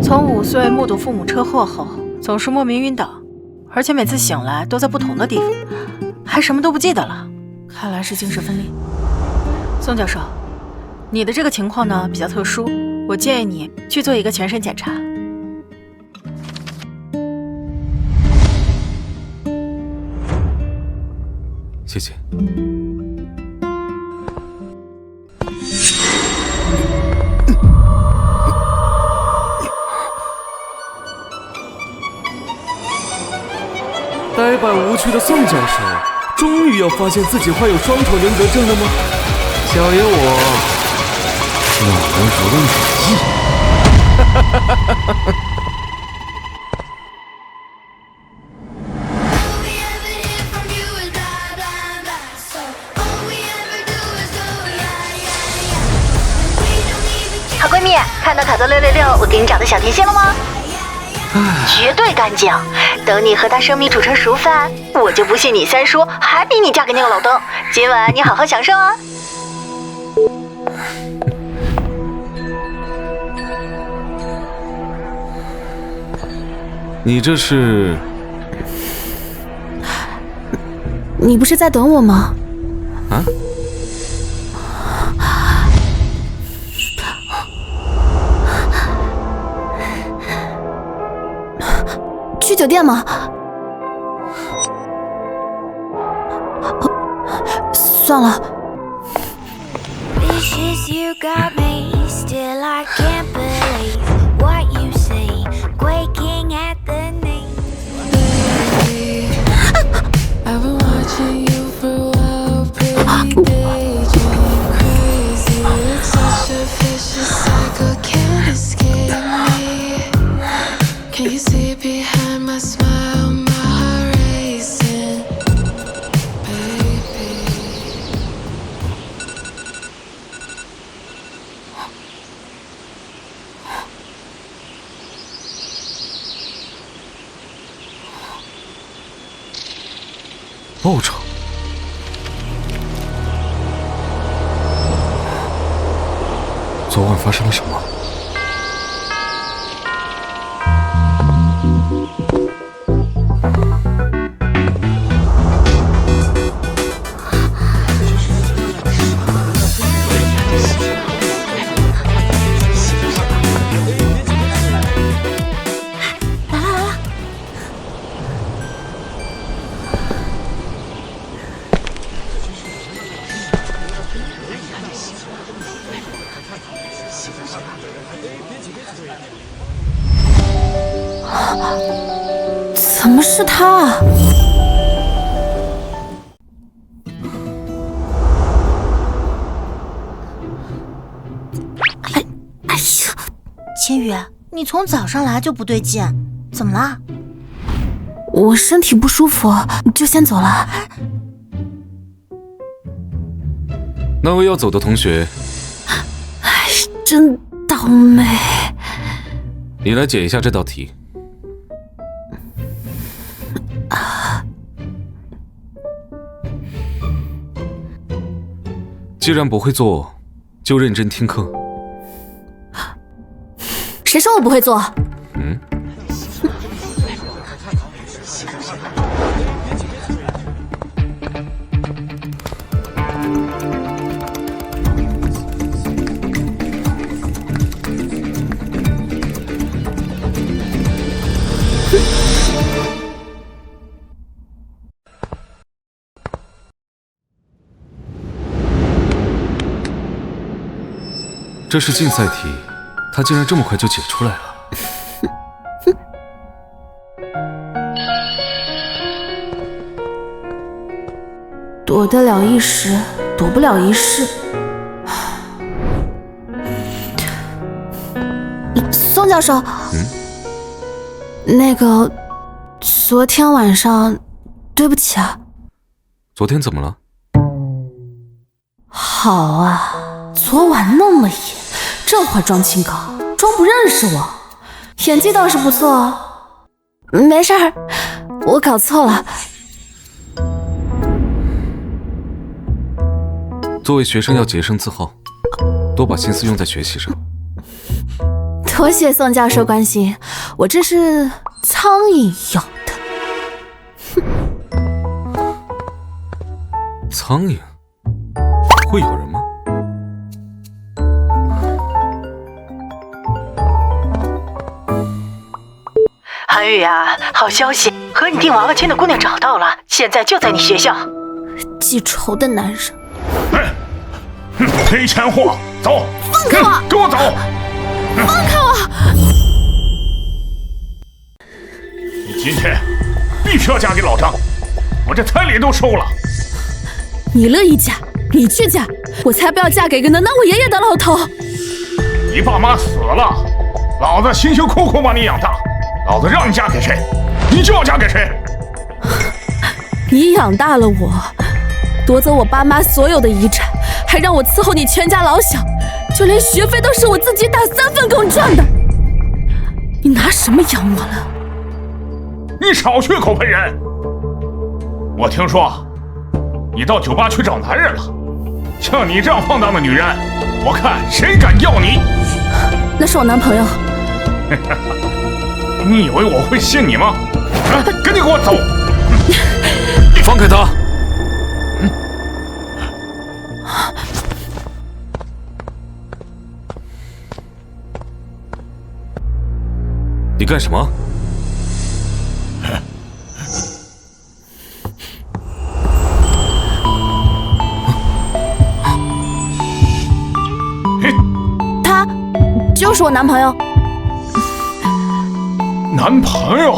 从5岁目睹父母车祸后，总是莫名晕倒，而且每次醒来都在不同的地方，还什么都不记得了，看来是精神分裂。宋教授，你的这个情况呢比较特殊，我建议你去做一个全身检查。谢谢。呆板无趣的宋教授，终于要发现自己患有双重人格症了吗？小爷我哪能不用主义？好闺蜜，看到卡座666我给你找的小甜心了吗？绝对干净，等你和他生米煮成熟饭，我就不信你3叔还比你嫁给那个老登。今晚你好好享受啊！你这是？你不是在等我吗？啊？去酒店吗？算了。报仇？昨晚发生了什么？怎么是他啊？哎呀！千羽，你从早上来就不对劲，怎么了？我身体不舒服，就先走了。那位要走的同学，真倒霉。你来解一下这道题。既然不会做，就认真听课。谁说我不会做？这是竞赛题，他竟然这么快就解出来了。躲得了一时，躲不了一世。宋教授，那个，昨天晚上，对不起啊。昨天怎么了？好啊，昨晚那么野，这会装清高，装不认识我，演技倒是不错。没事儿，我搞错了。作为学生要洁身自好，多把心思用在学习上。多谢宋教授关心，我这是苍蝇咬的。苍蝇会咬人吗？韩宇啊，好消息，和你订娃娃亲的姑娘找到了，现在就在你学校。记仇的男人。黑钱货，走！放开我！跟我走！放开我！你今天必须要嫁给老张，我这彩礼都收了。你乐意嫁，你去嫁，我才不要嫁给个能当我爷爷的老头。你爸妈死了，老子辛辛苦苦把你养大，老子让你嫁给谁，你就要嫁给谁。你养大了我，夺走我爸妈所有的遗产，还让我伺候你全家老小，就连学费都是我自己打3份工赚的。你拿什么养我了？你少血口喷人！我听说你到酒吧去找男人了，像你这样放荡的女人，我看谁敢要你？那是我男朋友。你以为我会信你吗？赶紧给我走！放开他！你干什么？他就是我男朋友。男朋友？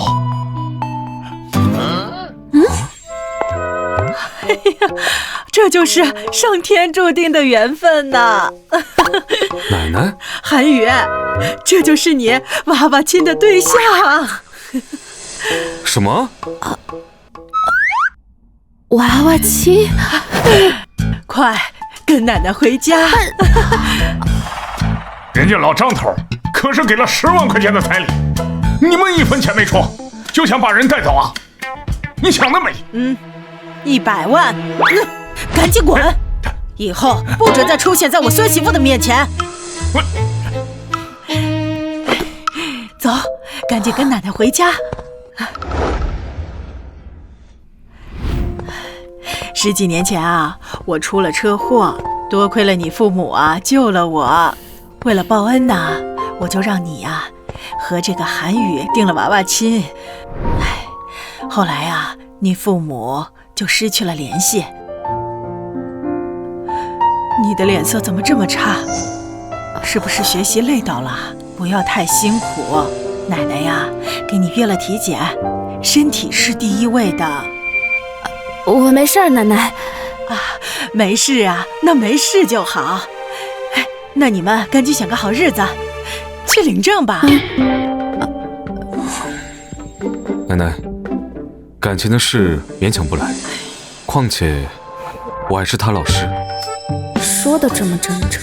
这就是上天注定的缘分呐！奶奶，韩宇，这就是你娃娃亲的对象。什么？娃娃亲？快跟奶奶回家！人家老张头可是给了10万块钱的彩礼，你们1分钱没出，就想把人带走啊？你想得美！100万，赶紧滚！以后不准再出现在我孙媳妇的面前。走，赶紧跟奶奶回家。10几年前啊，我出了车祸，多亏了你父母啊救了我。为了报恩呐，我就让你呀和这个韩宇定了娃娃亲。后来啊，你父母就失去了联系。你的脸色怎么这么差？是不是学习累到了？不要太辛苦。奶奶呀，给你约了体检，身体是第1位的。我没事儿，奶奶。没事啊，那没事就好。那你们赶紧选个好日子，去领证吧。奶奶，感情的事勉强不来，况且我还是他老师。说的这么真诚，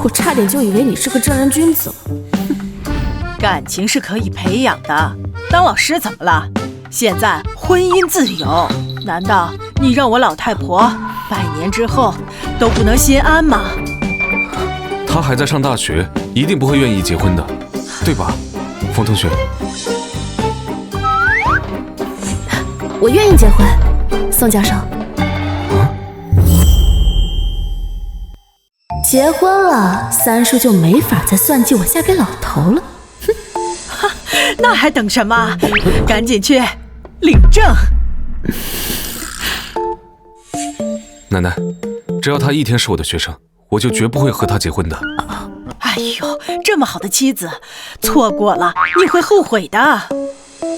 我差点就以为你是个正人君子了。感情是可以培养的，当老师怎么了？现在婚姻自由，难道你让我老太婆100年之后都不能心安吗？他还在上大学，一定不会愿意结婚的，对吧，冯同学？我愿意结婚，宋教授。结婚了，3叔就没法再算计我嫁给老头了。那还等什么？赶紧去领证。奶奶，只要他一天是我的学生，我就绝不会和他结婚的。哎呦，这么好的妻子，错过了你会后悔的。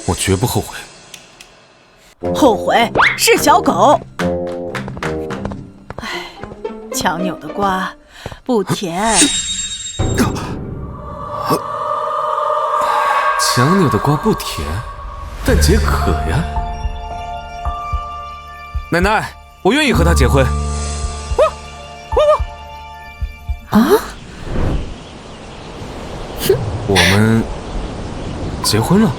我绝不后悔。后悔是小狗。哎，强扭的瓜不甜。强扭的瓜不甜，但解渴呀。奶奶，我愿意和他结婚。我们结婚了。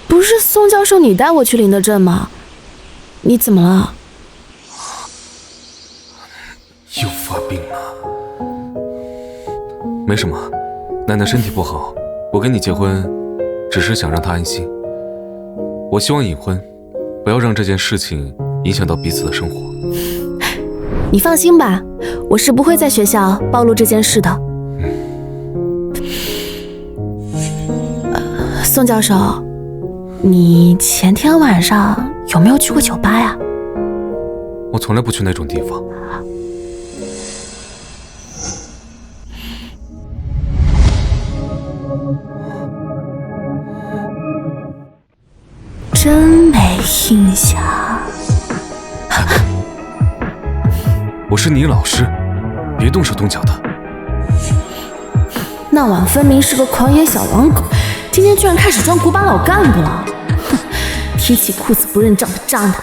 不是宋教授你带我去领的证吗？你怎么了？又发病了。没什么，奶奶身体不好，我跟你结婚，只是想让她安心。我希望隐婚，不要让这件事情影响到彼此的生活。你放心吧，我是不会在学校暴露这件事的。宋教授，你前天晚上有没有去过酒吧呀？我从来不去那种地方。真没印象。我是你老师，别动手动脚的。那晚分明是个狂野小狼狗，今天居然开始装古板老干部了。哼，提起裤子不认账的渣男。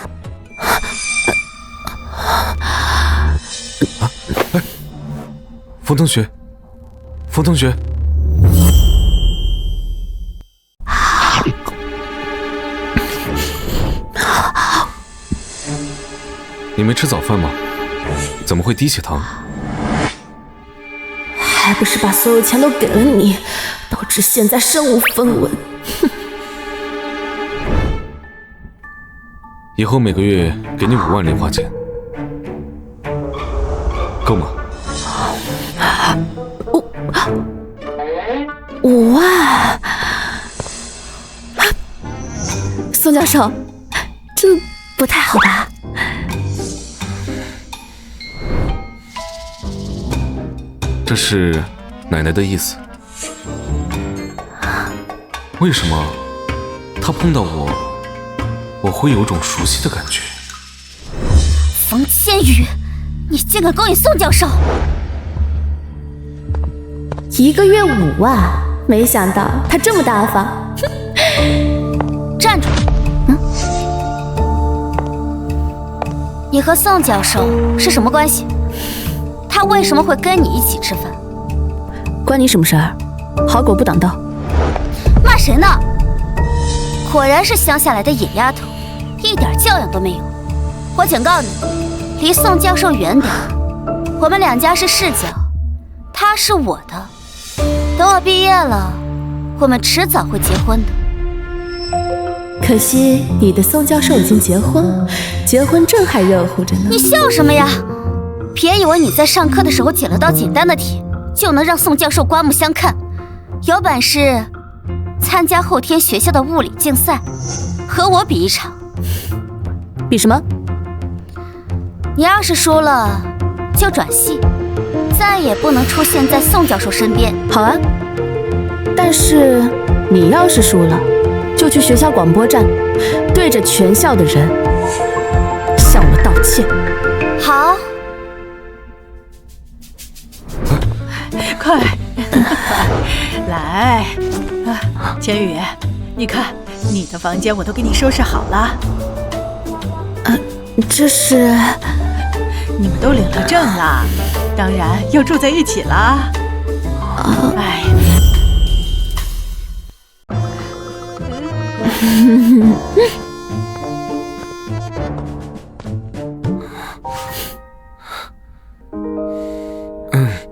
冯同学，冯同学，你没吃早饭吗？怎么会低血糖？还不是把所有钱都给了你，导致现在身无分文。以后每个月给你5万零花钱，够吗？5万？宋教授，这不太好吧？这是奶奶的意思。为什么她碰到我会有种熟悉的感觉？冯千羽，你竟敢勾引宋教授！1个月5万，没想到他这么大方。站住！你和宋教授是什么关系？他为什么会跟你一起吃饭？关你什么事儿？好狗不挡道。骂谁呢？果然是乡下来的野丫头，一点教养都没有。我警告你，离宋教授远点。我们2家是世交，他是我的。等我毕业了，我们迟早会结婚的。可惜你的宋教授已经结婚了，结婚证还热乎着呢。你笑什么呀？别以为你在上课的时候解了道简单的题，就能让宋教授刮目相看。有本事参加后天学校的物理竞赛，和我比一场。比什么？你要是输了，就转系，再也不能出现在宋教授身边。好啊，但是你要是输了，就去学校广播站，对着全校的人向我道歉。好。快来，千羽，你看你的房间我都给你收拾好了。这是你们都领了证了，当然要住在一起了。哎，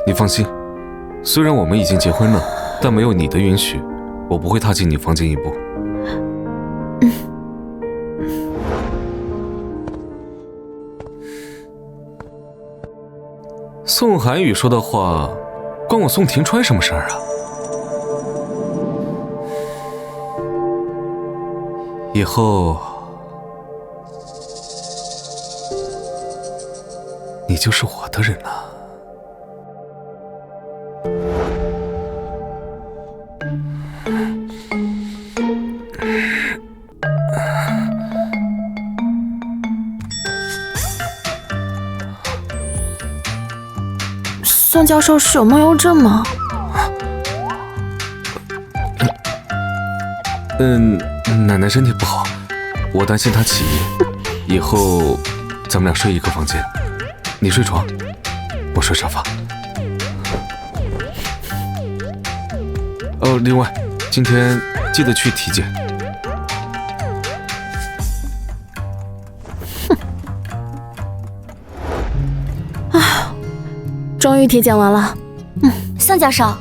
你放心，虽然我们已经结婚了，但没有你的允许，我不会踏进你房间一步。宋寒宇说的话，关我宋庭川什么事儿啊？以后你就是我的人了。宋教授是有梦游症吗？奶奶身体不好，我担心她起夜，以后咱们俩睡一个房间，你睡床，我睡沙发。哦，另外，今天记得去体检。终于体检完了。宋教授，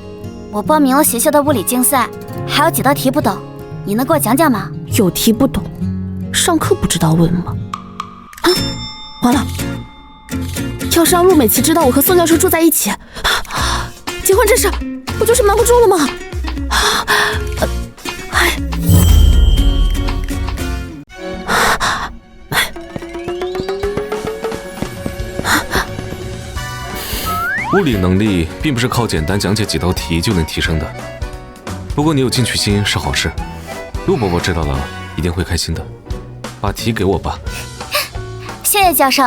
我报名了学校的物理竞赛，还有几道题不懂，你能给我讲讲吗？有题不懂，上课不知道问吗？啊，完了！要是让陆美琪知道我和宋教授住在一起，结婚这事不就是瞒不住了吗？物理能力并不是靠简单讲解几道题就能提升的，不过你有进取心是好事。陆伯伯知道了一定会开心的，把题给我吧。谢谢教授。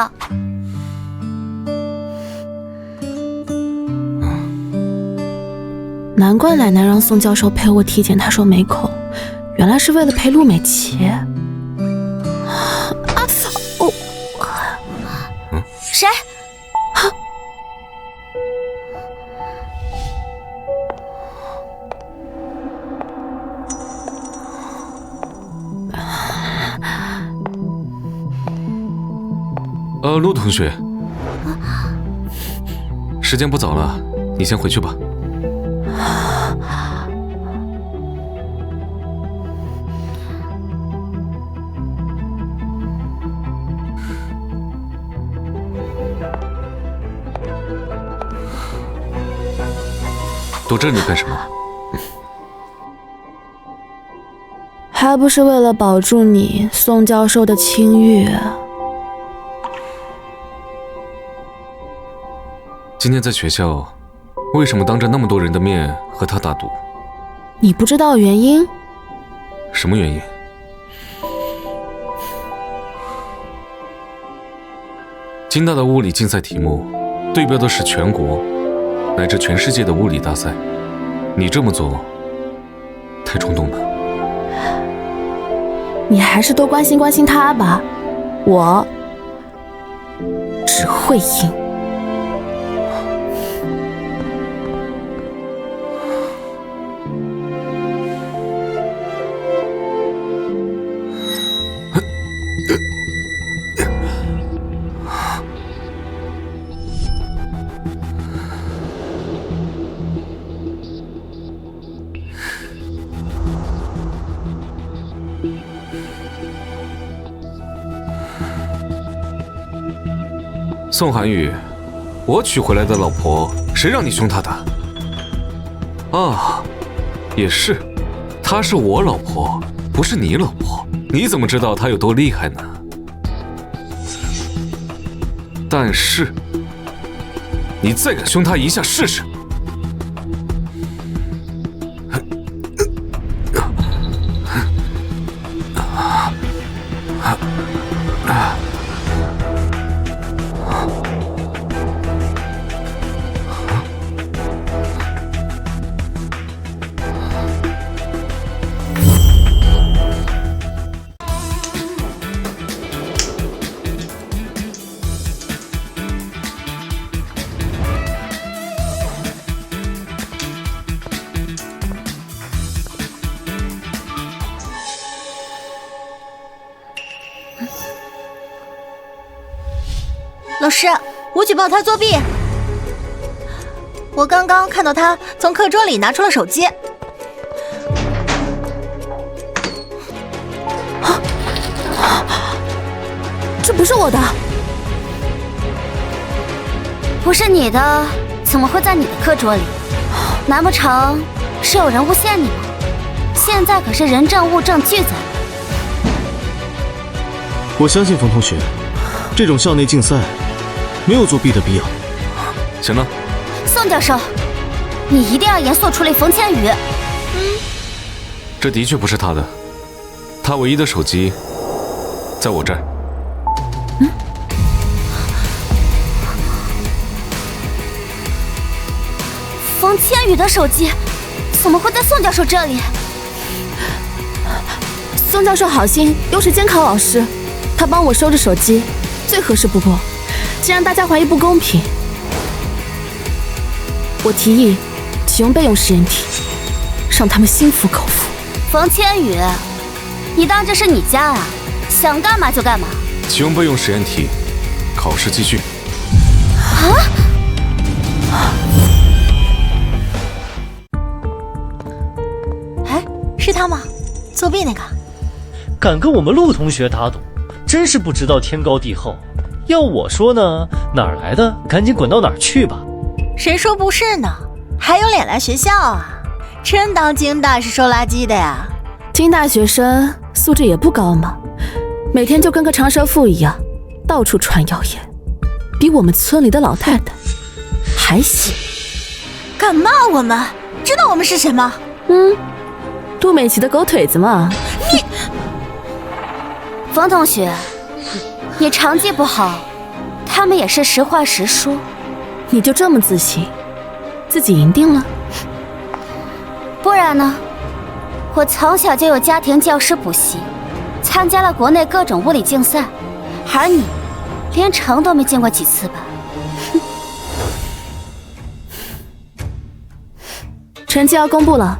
难怪奶奶让宋教授陪我体检，他说没空，原来是为了陪陆美琪。谁？陆同学，时间不早了，你先回去吧。躲这里干什么？还不是为了保住你宋教授的清誉。今天在学校，为什么当着那么多人的面和他打赌？你不知道原因？什么原因？京大的物理竞赛题目对标的是全国乃至全世界的物理大赛，你这么做太冲动了。你还是多关心关心他吧，我只会赢。宋涵宇，我娶回来的老婆，谁让你凶她的？啊，也是，她是我老婆，不是你老婆。你怎么知道她有多厉害呢？但是，你再敢凶她一下试试！老师，我举报他作弊。我刚刚看到他从课桌里拿出了手机。这不是我的，不是你的，怎么会在你的课桌里？难不成是有人诬陷你吗？现在可是人证物证俱在。我相信冯同学，这种校内竞赛没有作弊的必要。行了，宋教授，你一定要严肃处理冯千羽。这的确不是他的，他唯一的手机在我这儿。冯千羽的手机怎么会在宋教授这里？宋教授好心，又是监考老师，他帮我收着手机，最合适不过。既然大家怀疑不公平，我提议启用备用实验体，让他们心服口服。冯千羽，你当这是你家啊？想干嘛就干嘛。启用备用实验体，考试继续。是他吗？作弊那个？敢跟我们陆同学打赌，真是不知道天高地厚。要我说呢，哪儿来的赶紧滚到哪儿去吧。谁说不是呢？还有脸来学校啊？真当京大是收垃圾的呀？京大学生素质也不高嘛，每天就跟个长舌妇一样，到处传谣言，比我们村里的老太太还行。敢骂我们？知道我们是谁吗？杜美琪的狗腿子嘛。你，冯同学，你成绩不好，他们也是实话实说。你就这么自信，自己赢定了？不然呢？我从小就有家庭教师补习，参加了国内各种物理竞赛，而你连城都没进过几次吧？成绩要公布了，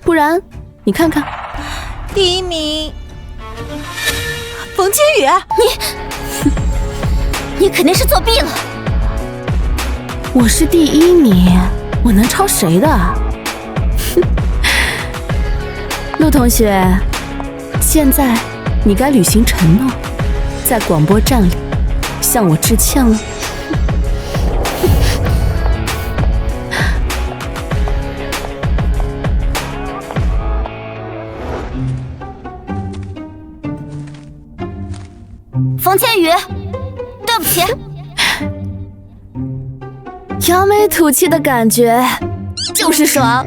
不然你看看，第一名冯千羽，你肯定是作弊了。我是第一名，我能抄谁的？陆同学，现在你该履行承诺，在广播站里向我致歉了。冯千羽，对不起。扬眉吐气的感觉就是爽。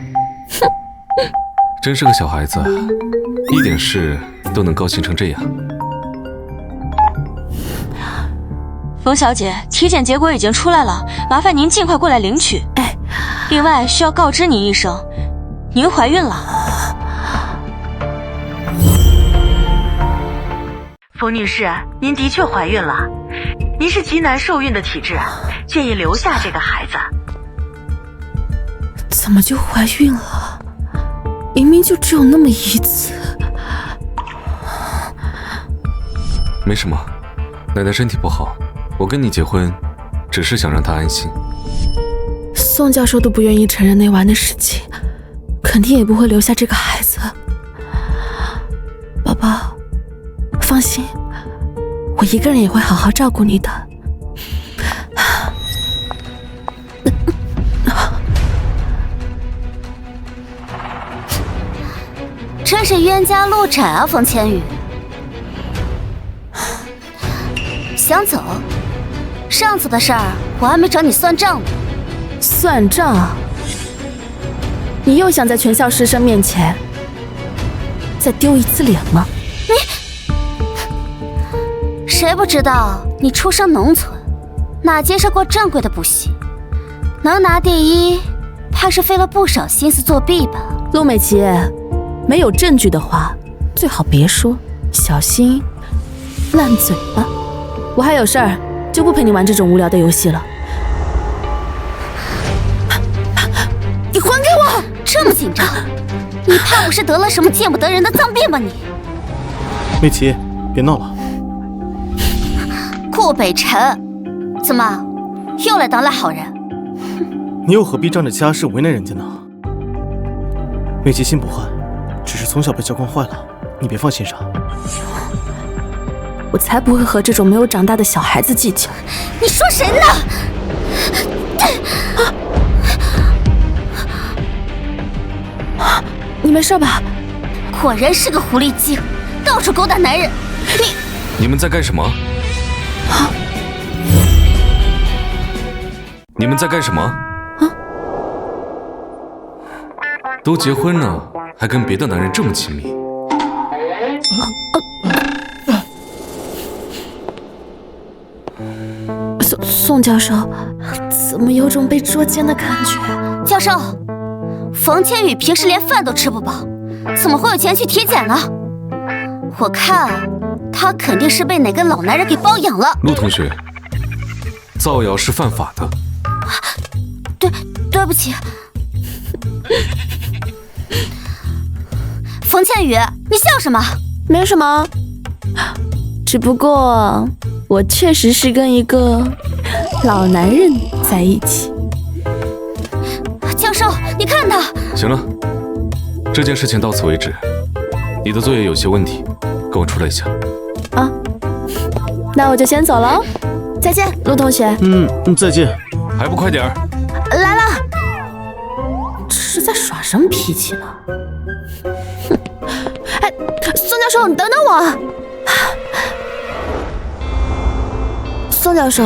真是个小孩子，一点事都能高兴成这样。冯小姐，体检结果已经出来了，麻烦您尽快过来领取。另外需要告知您一声，您怀孕了。冯女士，您的确怀孕了，您是极难受孕的体质，建议留下这个孩子。怎么就怀孕了？明明就只有那么一次。没什么，奶奶身体不好，我跟你结婚，只是想让她安心。宋教授都不愿意承认那晚的事情，肯定也不会留下这个孩子。宝宝，放心，我一个人也会好好照顾你的。真是冤家路窄啊，冯千羽。想走？上次的事儿我还没找你算账呢。算账？你又想在全校师生面前再丢一次脸吗？谁不知道你出生农村，哪接受过正规的补习，能拿第一，怕是费了不少心思作弊吧？陆美琪，没有证据的话，最好别说，小心烂嘴巴。我还有事儿，就不陪你玩这种无聊的游戏了。你还给我！这么紧张，你怕不是得了什么见不得人的脏病吧你？美琪，别闹了。顾北辰，怎么又来当赖好人？你又何必仗着家世为难人家呢？美琪心不坏，只是从小被教惯坏了，你别放心上。我才不会和这种没有长大的小孩子计较。你说谁呢？你没事吧？果然是个狐狸精，到处勾搭男人。你们在干什么？你们在干什么？都结婚了，还跟别的男人这么亲密？宋教授，怎么有种被捉奸的感觉？教授，冯千羽平时连饭都吃不饱，怎么会有钱去体检呢？我看他肯定是被哪个老男人给包养了。陆同学，造谣是犯法的。对不起。冯千羽，你笑什么？没什么，只不过我确实是跟一个老男人在一起。教授，你看他。行了，这件事情到此为止。你的作业有些问题，跟我出来一下。啊，那我就先走了。再见，陆同学。再见。还不快点儿！来了。这是在耍什么脾气呢？哼！哎，宋教授，你等等我。宋教授，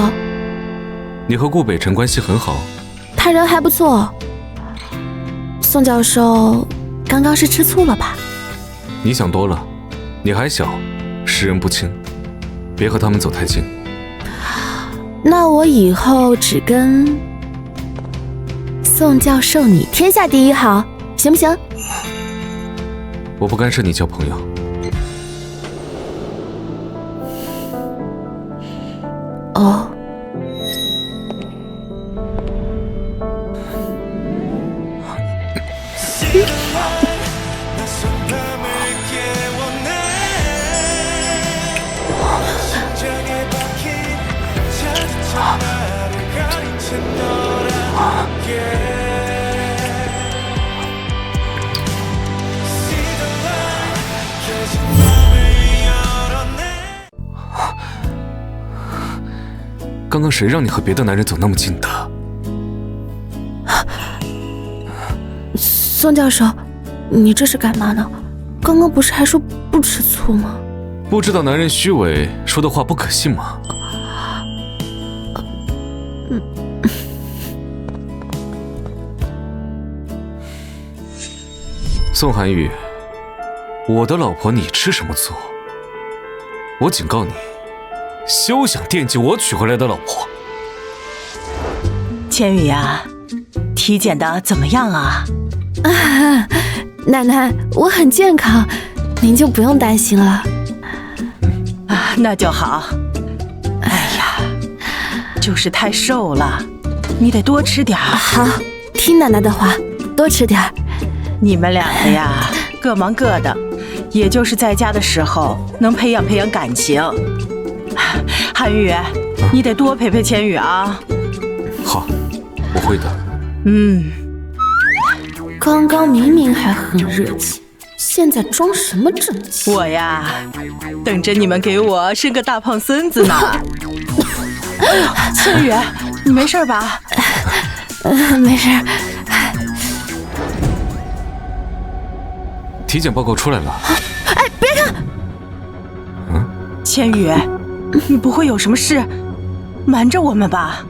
你和顾北辰关系很好，他人还不错。宋教授，刚刚是吃醋了吧？你想多了，你还小，识人不清，别和他们走太近。那我以后只跟宋教授你天下第一好，行不行？我不干涉你交朋友。哦。刚刚谁让你和别的男人走那么近的？宋教授，你这是干嘛呢？刚刚不是还说不吃醋吗？不知道男人虚伪，说的话不可信吗？宋寒雨，我的老婆你吃什么醋？我警告你，休想惦记我娶回来的老婆。千羽呀，体检的怎么样啊？奶奶，我很健康，您就不用担心了。啊，那就好。哎呀，就是太瘦了，你得多吃点儿。好，听奶奶的话，多吃点儿。你们两个呀，各忙各的，也就是在家的时候能培养培养感情。韩宇，你得多陪陪千羽啊。好，我会的。刚刚明明还很热情，现在装什么正气？我呀，等着你们给我生个大胖孙子呢。哎呦，千羽，你没事吧？没事。体检报告出来了。哎，别看！千羽，你不会有什么事瞒着我们吧？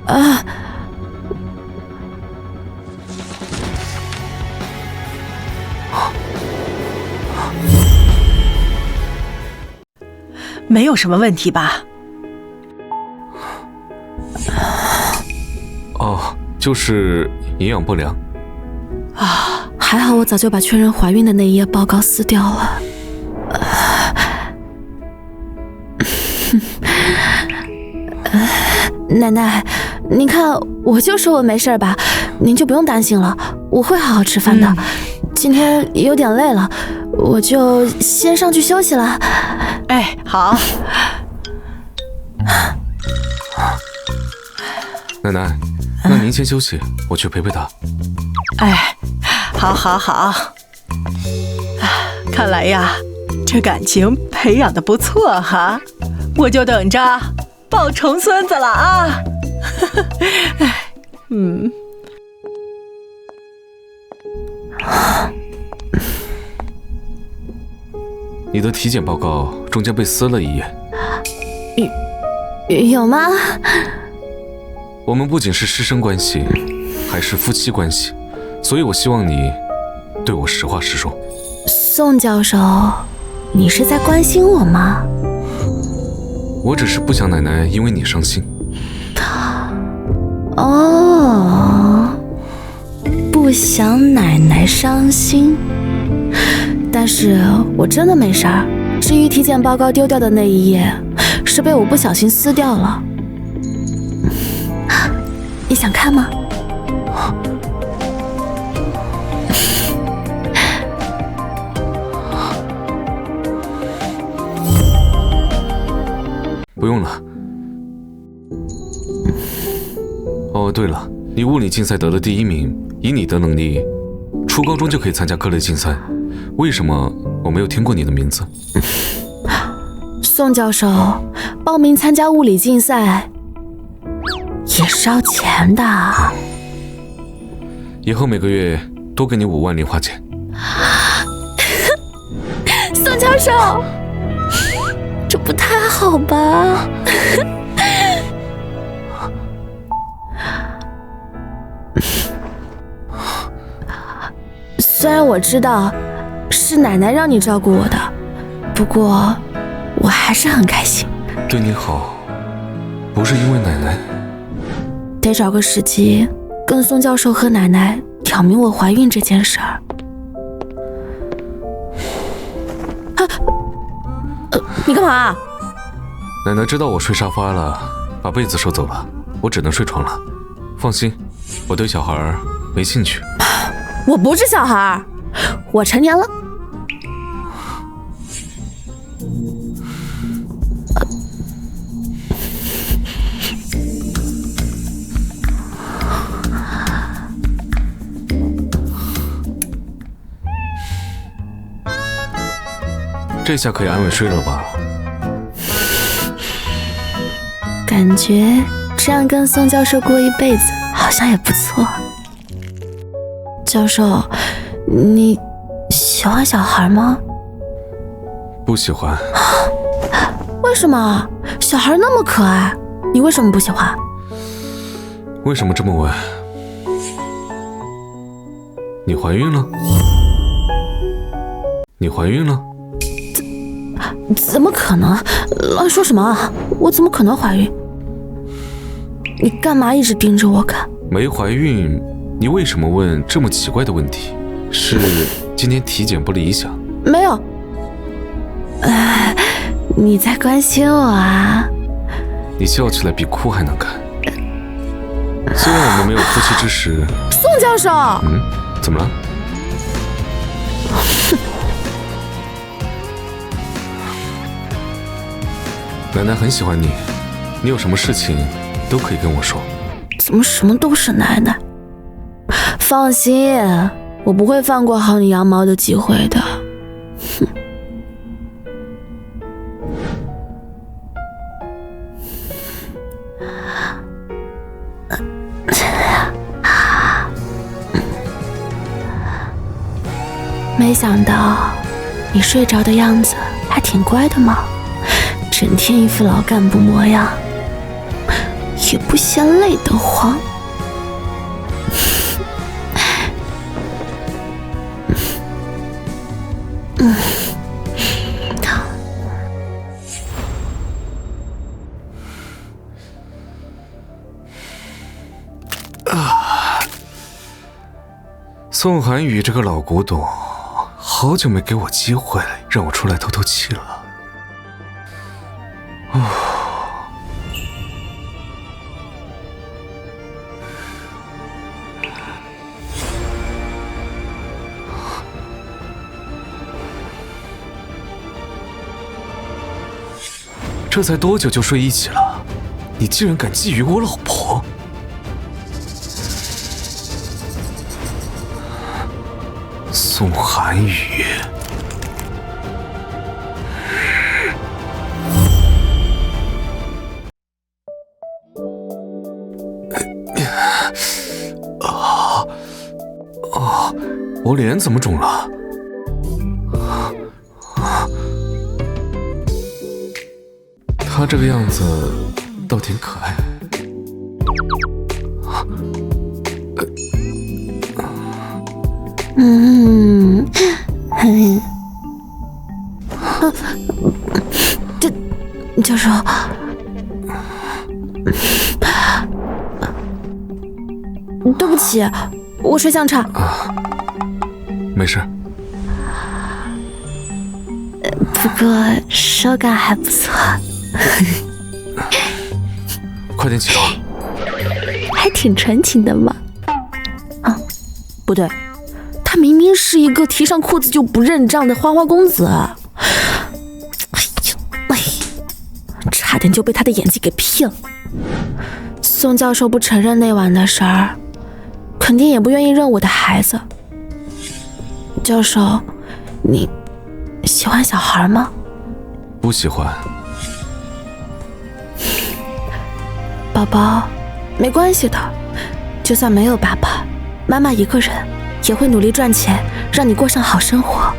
没有什么问题吧？哦，就是营养不良。啊，还好我早就把确认怀孕的那一页报告撕掉了。奶奶，您看，我就说我没事吧，您就不用担心了，我会好好吃饭的。今天有点累了，我就先上去休息了。哎，好。奶奶，那您先休息，我去陪陪她。哎，好。看来呀，这感情培养的不错哈，我就等着抱重孙子了啊！你的体检报告中间被撕了一页。有吗？我们不仅是师生关系，还是夫妻关系，所以我希望你对我实话实说。宋教授，你是在关心我吗？我只是不想奶奶因为你伤心。哦，不想奶奶伤心。但是我真的没事儿。至于体检报告丢掉的那一页，是被我不小心撕掉了。你想看吗？不用了。哦，对了，你物理竞赛得了第1名，以你的能力，初高中就可以参加各类竞赛，为什么我没有听过你的名字？宋教授，报名参加物理竞赛也是要钱的。以后每个月多给你5万零花钱。宋教授，这不太好吧？虽然我知道是奶奶让你照顾我的，不过我还是很开心。对你好，不是因为奶奶。得找个时机跟宋教授和奶奶挑明我怀孕这件事儿。你干嘛？奶奶知道我睡沙发了，把被子收走了，我只能睡床了。放心，我对小孩没兴趣。我不是小孩，我成年了。这下可以安稳睡了吧？感觉这样跟宋教授过一辈子好像也不错。教授，你喜欢小孩吗？不喜欢。为什么？小孩那么可爱，你为什么不喜欢？为什么这么问？你怀孕了？你怀孕了？怎么可能？乱说什么啊！我怎么可能怀孕？你干嘛一直盯着我看？没怀孕，你为什么问这么奇怪的问题？是今天体检不理想？没有。你在关心我啊？你笑起来比哭还难看。虽然我们没有夫妻之实。宋教授。怎么了？奶奶很喜欢你，你有什么事情都可以跟我说。怎么什么都是奶奶？放心，我不会放过薅你羊毛的机会的。哼。没想到你睡着的样子还挺乖的嘛，整天一副老干部模样，也不嫌累得慌。宋寒宇这个老古董，好久没给我机会让我出来透透气了。这才多久就睡一起了？你竟然敢觊觎我老婆！宋寒宇，我脸怎么肿了？他这个样子倒挺可爱。教授，对不起，我睡相差。没事。不过手感还不错。快点起床。还挺纯情的嘛。不对，他明明是一个提上裤子就不认账的花花公子。差点就被他的演技给骗了。宋教授不承认那晚的事儿，肯定也不愿意认我的孩子。教授，你喜欢小孩吗？不喜欢。宝宝，没关系的，就算没有爸爸，妈妈一个人也会努力赚钱，让你过上好生活。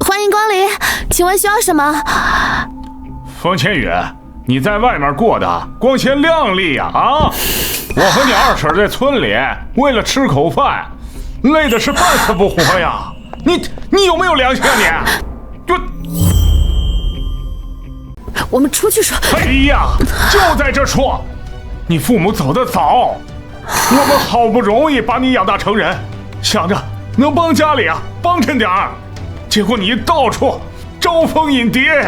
欢迎光临，请问需要什么？风千羽，你在外面过得光鲜亮丽呀！啊，我和你二婶在村里为了吃口饭，累的是半死不活呀！你有没有良心啊你？我们出去说。哎呀，就在这说，你父母走得早，我们好不容易把你养大成人，想着能帮家里帮衬点儿，结果你到处招蜂引蝶，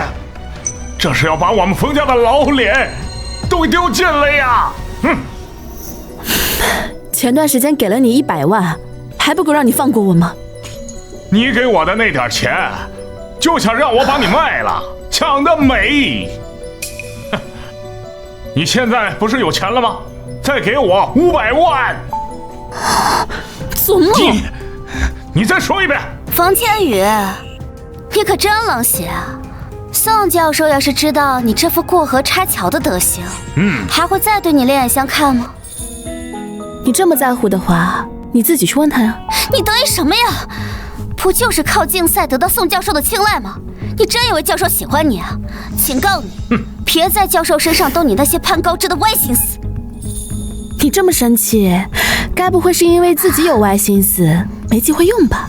这是要把我们冯家的老脸都给丢尽了呀！前段时间给了你100万，还不够让你放过我吗？你给我的那点钱，就想让我把你卖了，抢得美！你现在不是有钱了吗？再给我500万！做梦！你再说一遍！冯千羽，你可真冷血啊！宋教授要是知道你这副过河拆桥的德行，还会再对你另眼相看吗？你这么在乎的话，你自己去问他呀。你得意什么呀？不就是靠竞赛得到宋教授的青睐吗？你真以为教授喜欢你啊？警告你，别在教授身上动你那些攀高枝的歪心思。你这么生气，该不会是因为自己有歪心思，没机会用吧？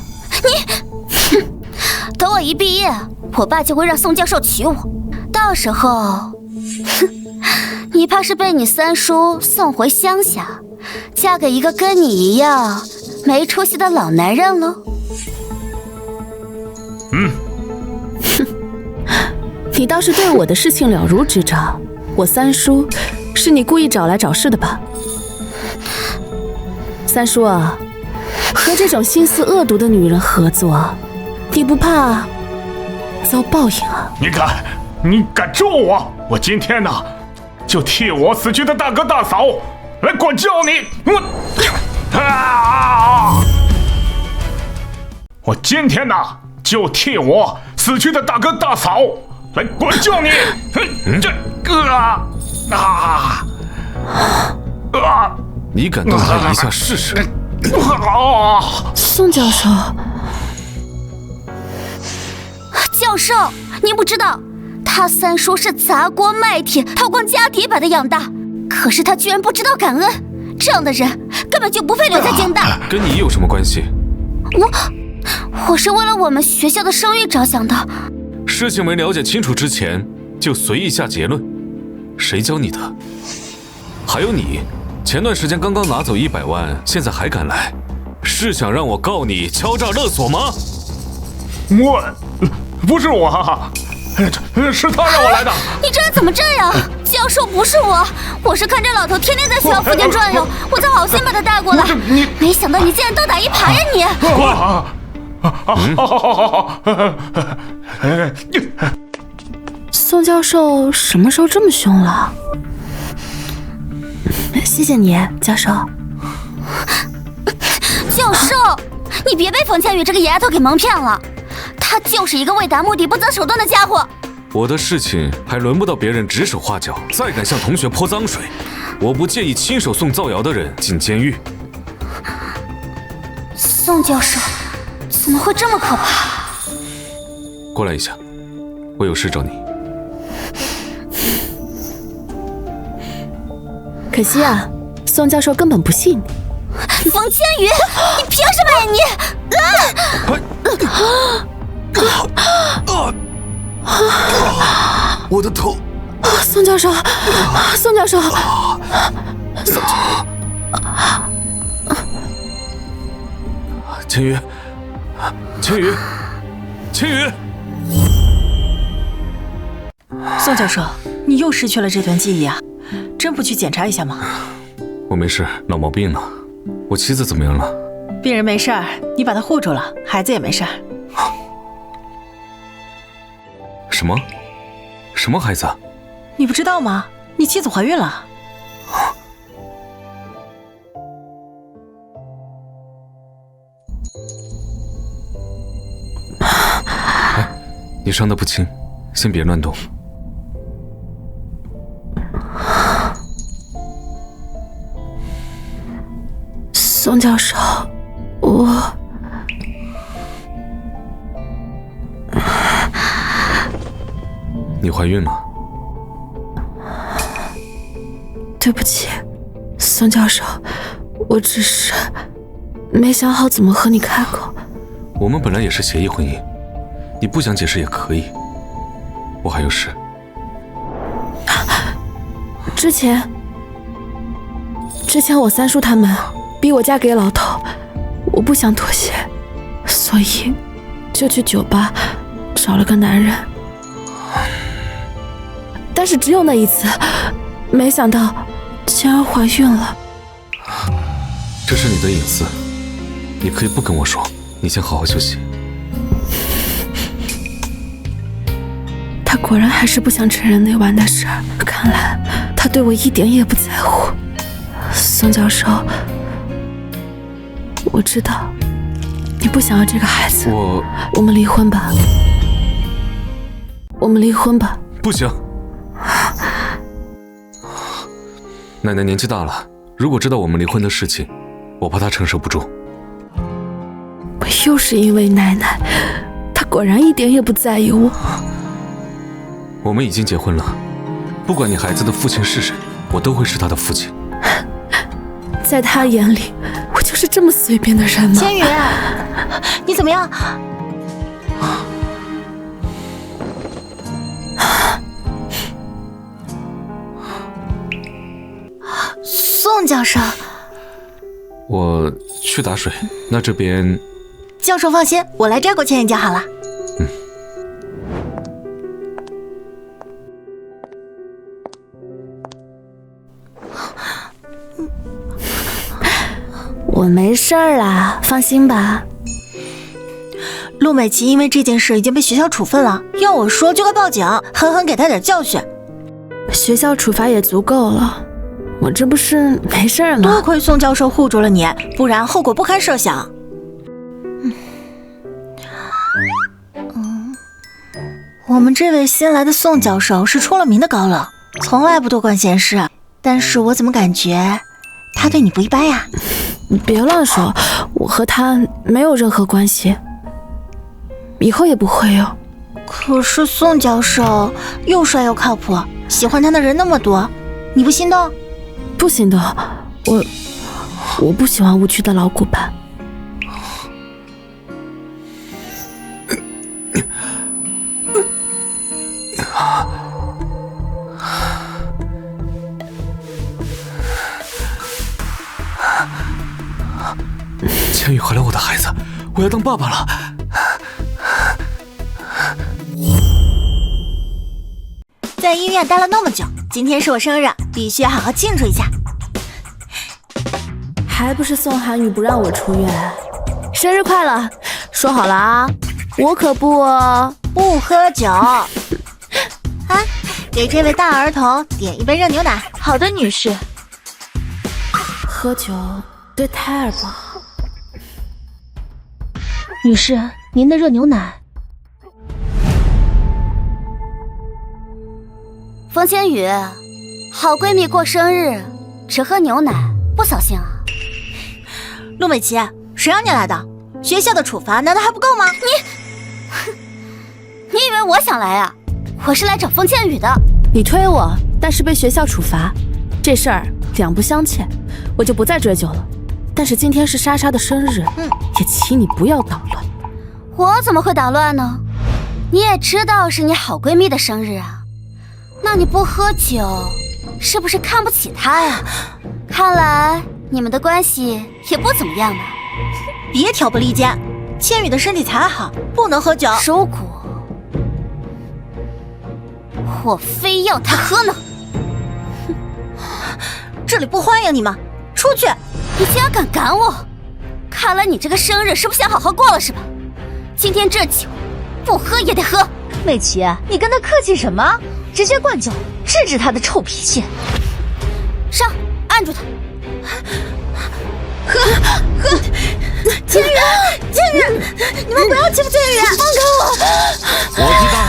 等我一毕业，我爸就会让宋教授娶我，到时候，你怕是被你三叔送回乡下，嫁给一个跟你一样没出息的老男人喽。你倒是对我的事情了如指掌，我三叔是你故意找来找事的吧？三叔啊，和这种心思恶毒的女人合作，你不怕遭报应啊？你敢咒我？我今天呢，就替我死去的大哥大嫂来管教你！我今天呢，就替我死去的大哥大嫂来管教你！你敢动他一下试试？宋教授，教授，您不知道，他三叔是砸锅卖铁、掏光家底把他养大，可是他居然不知道感恩，这样的人根本就不配留在京大。跟你有什么关系？我是为了我们学校的声誉着想的。事情没了解清楚之前就随意下结论，谁教你的？还有你，前段时间刚刚拿走100万，现在还敢来，是想让我告你敲诈勒索吗？不是我，是他让我来的。你这人怎么这样？教授不是我是看这老头天天在学校附近转悠，我才好心把他带过来。没想到你竟然倒打一耙呀你！宋教授什么时候这么凶了？谢谢你，教授。教授，你别被冯千羽这个野丫头给蒙骗了，他就是一个为达目的不择手段的家伙。我的事情还轮不到别人指手画脚，再敢向同学泼脏水，我不介意亲手送造谣的人进监狱。宋教授，怎么会这么可怕？过来一下，我有事找你。可惜啊，宋教授根本不信你。冯千羽，你凭什么呀你？我的头！宋教授，宋教授，千羽，千羽，千羽！宋教授，你又失去了这段记忆啊？真不去检查一下吗？我没事，老毛病呢。我妻子怎么样了？病人没事儿，你把她护住了，孩子也没事儿。什么？什么孩子？你不知道吗？你妻子怀孕了。你伤得不轻，先别乱动。宋教授，我你怀孕了？对不起，宋教授，我只是没想好怎么和你开口。我们本来也是协议婚姻，你不想解释也可以。我还有事。之前我三叔他们逼我嫁给老头，我不想妥协，所以就去酒吧找了个男人。但是只有那一次，没想到竟然怀孕了。这是你的隐私，你可以不跟我说。你先好好休息。他果然还是不想承认那晚的事儿，看来他对我一点也不在乎。宋教授，我知道你不想要这个孩子，我们离婚吧。我们离婚吧。不行，奶奶年纪大了，如果知道我们离婚的事情，我怕她承受不住。又是因为奶奶，她果然一点也不在意我。我们已经结婚了，不管你孩子的父亲是谁，我都会是他的父亲。在他眼里，我就是这么随便的人吗？千羽，你怎么样？宋教授，我去打水，那这边……教授放心，我来照顾千羽就好了。我没事儿啦，放心吧。陆美琪因为这件事已经被学校处分了，要我说就该报警，狠狠给她点教训。学校处罚也足够了，我这不是没事儿吗？多亏宋教授护住了你，不然后果不堪设想。我们这位新来的宋教授是出了名的高冷，从来不多管闲事，但是我怎么感觉他对你不一般呀？你别乱说，我和他没有任何关系，以后也不会有。可是宋教授又帅又靠谱，喜欢他的人那么多，你不心动？不心动，我不喜欢无趣的老古板。千羽怀了我的孩子，我要当爸爸了。在医院待了那么久，今天是我生日，必须好好庆祝一下。还不是宋涵宇不让我出院。生日快乐！说好了啊，我可不喝酒。啊，给这位大儿童点一杯热牛奶。好的，女士。喝酒对胎儿不好。女士，您的热牛奶。风千羽，好闺蜜过生日只喝牛奶，不扫兴啊？陆美琪，谁让你来的？学校的处罚难道还不够吗？你以为我想来啊？我是来找风千羽的。你推我，但是被学校处罚，这事儿两不相欠，我就不再追究了。但是今天是莎莎的生日，也请你不要捣乱。我怎么会捣乱呢？你也知道是你好闺蜜的生日啊，那你不喝酒，是不是看不起她呀？看来你们的关系也不怎么样嘛。别挑拨离间，千羽的身体才好，不能喝酒。如果我非要她喝呢？这里不欢迎你们，出去！你竟然敢赶我！看来你这个生日是不想好好过了是吧？今天这酒不喝也得喝。美琪，你跟他客气什么？直接灌酒，治治他的臭脾气。上，按住他。喝！千羽，你们不要欺负千羽，放开我！伙计大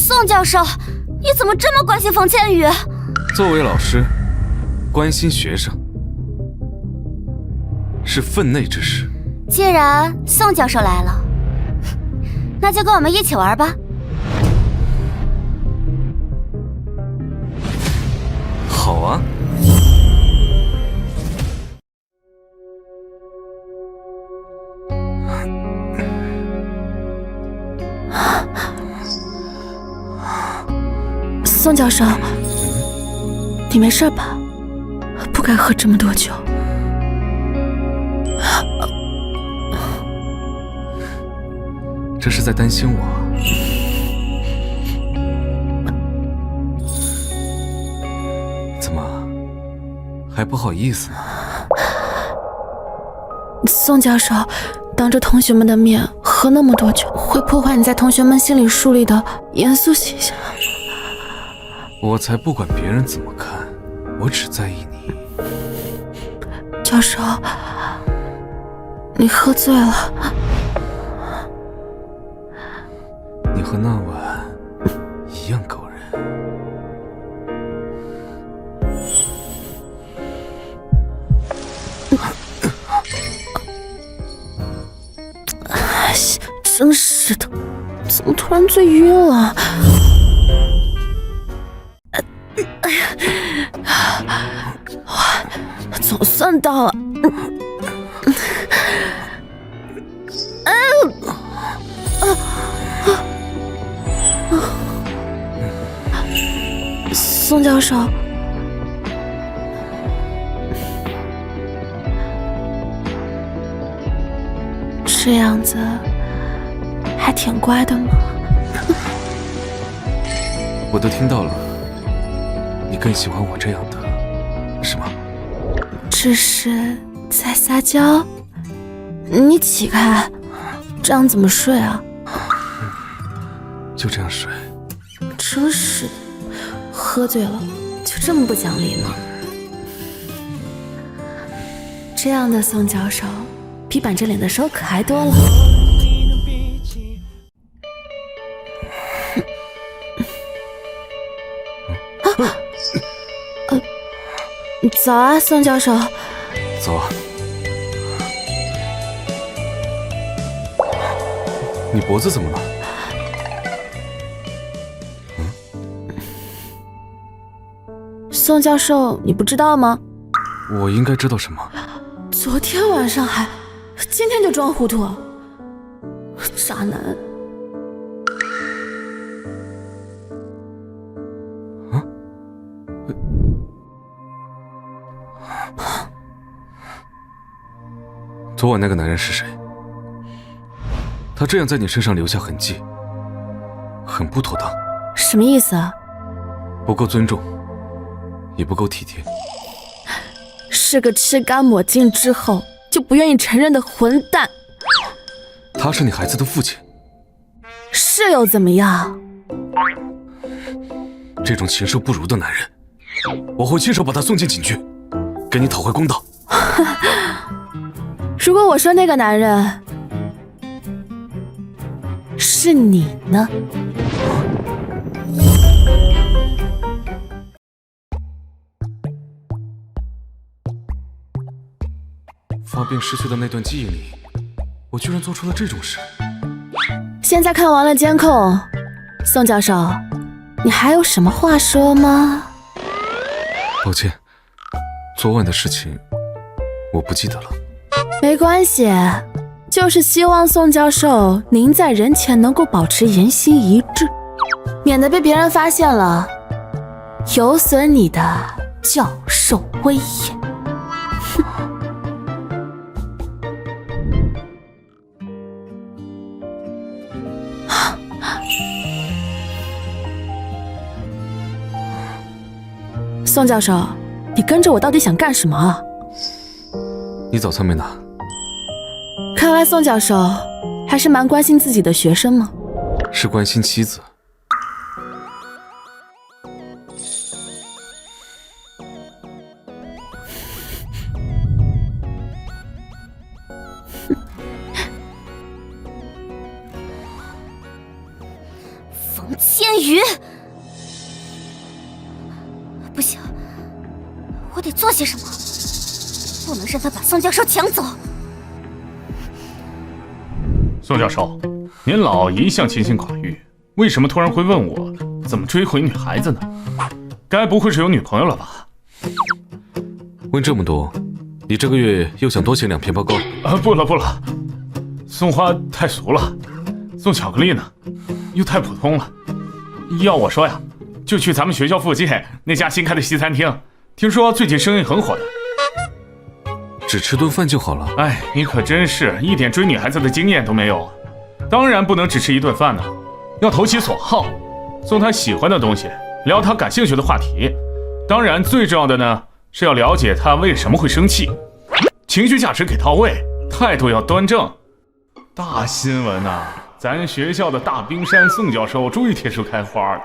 宋教授，你怎么这么关心冯千羽？作为老师，关心学生是分内之事。既然宋教授来了，那就跟我们一起玩吧。好啊。宋教授，你没事吧？不该喝这么多酒。这是在担心我。怎么还不好意思呢？宋教授，当着同学们的面喝那么多酒，会破坏你在同学们心里树立的严肃形象。我才不管别人怎么看，我只在意你。教授，你喝醉了。你和那晚一样勾人。真是的，怎么突然醉晕了？哎呀，总算到了。宋教授，这样子还挺乖的嘛。我都听到了，你更喜欢我这样的，是吗？这是在撒娇？你起开，这样怎么睡啊？就这样睡。真是的，喝醉了就这么不讲理吗？这样的宋教授比板着脸的时候可爱多了。早啊，宋教授。走啊。你脖子怎么了？宋教授，你不知道吗？我应该知道什么？昨天晚上还，今天就装糊涂，渣男。昨晚那个男人是谁？他这样在你身上留下痕迹，很不妥当。什么意思啊？不够尊重，也不够体贴。是个吃干抹净之后就不愿意承认的混蛋。他是你孩子的父亲，是又怎么样？这种禽兽不如的男人，我会亲手把他送进警局，给你讨回公道。如果我说那个男人是你呢？发病失去的那段记忆里，我居然做出了这种事。现在看完了监控，宋教授，你还有什么话说吗？抱歉，昨晚的事情我不记得了。没关系，就是希望宋教授您在人前能够保持言行一致，免得被别人发现了，有损你的教授威严。宋教授，你跟着我到底想干什么啊？你早餐没拿？看来宋教授还是蛮关心自己的学生嘛。是关心妻子。冯千羽！不行，我得做些什么，不能让他把宋教授抢走。宋教授，您老一向清心寡欲，为什么突然会问我怎么追回女孩子呢？该不会是有女朋友了吧？问这么多，你这个月又想多写2篇报告？不了，送花太俗了，送巧克力呢，又太普通了。要我说呀，就去咱们学校附近那家新开的西餐厅，听说最近生意很火的。只吃顿饭就好了。哎，你可真是一点追女孩子的经验都没有啊！当然不能只吃一顿饭呢，要投其所好，送她喜欢的东西，聊她感兴趣的话题。当然，最重要的呢是要了解她为什么会生气，情绪价值给到位，态度要端正。大新闻呐！咱学校的大冰山宋教授终于贴出开花了。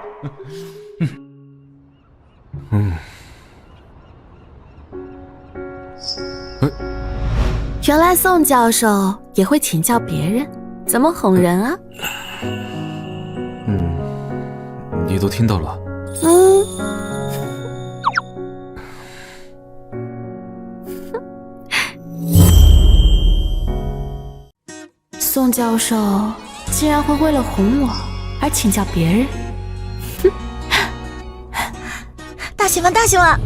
原来宋教授也会请教别人，怎么哄人啊？你都听到了。宋教授竟然会为了哄我而请教别人，大新闻，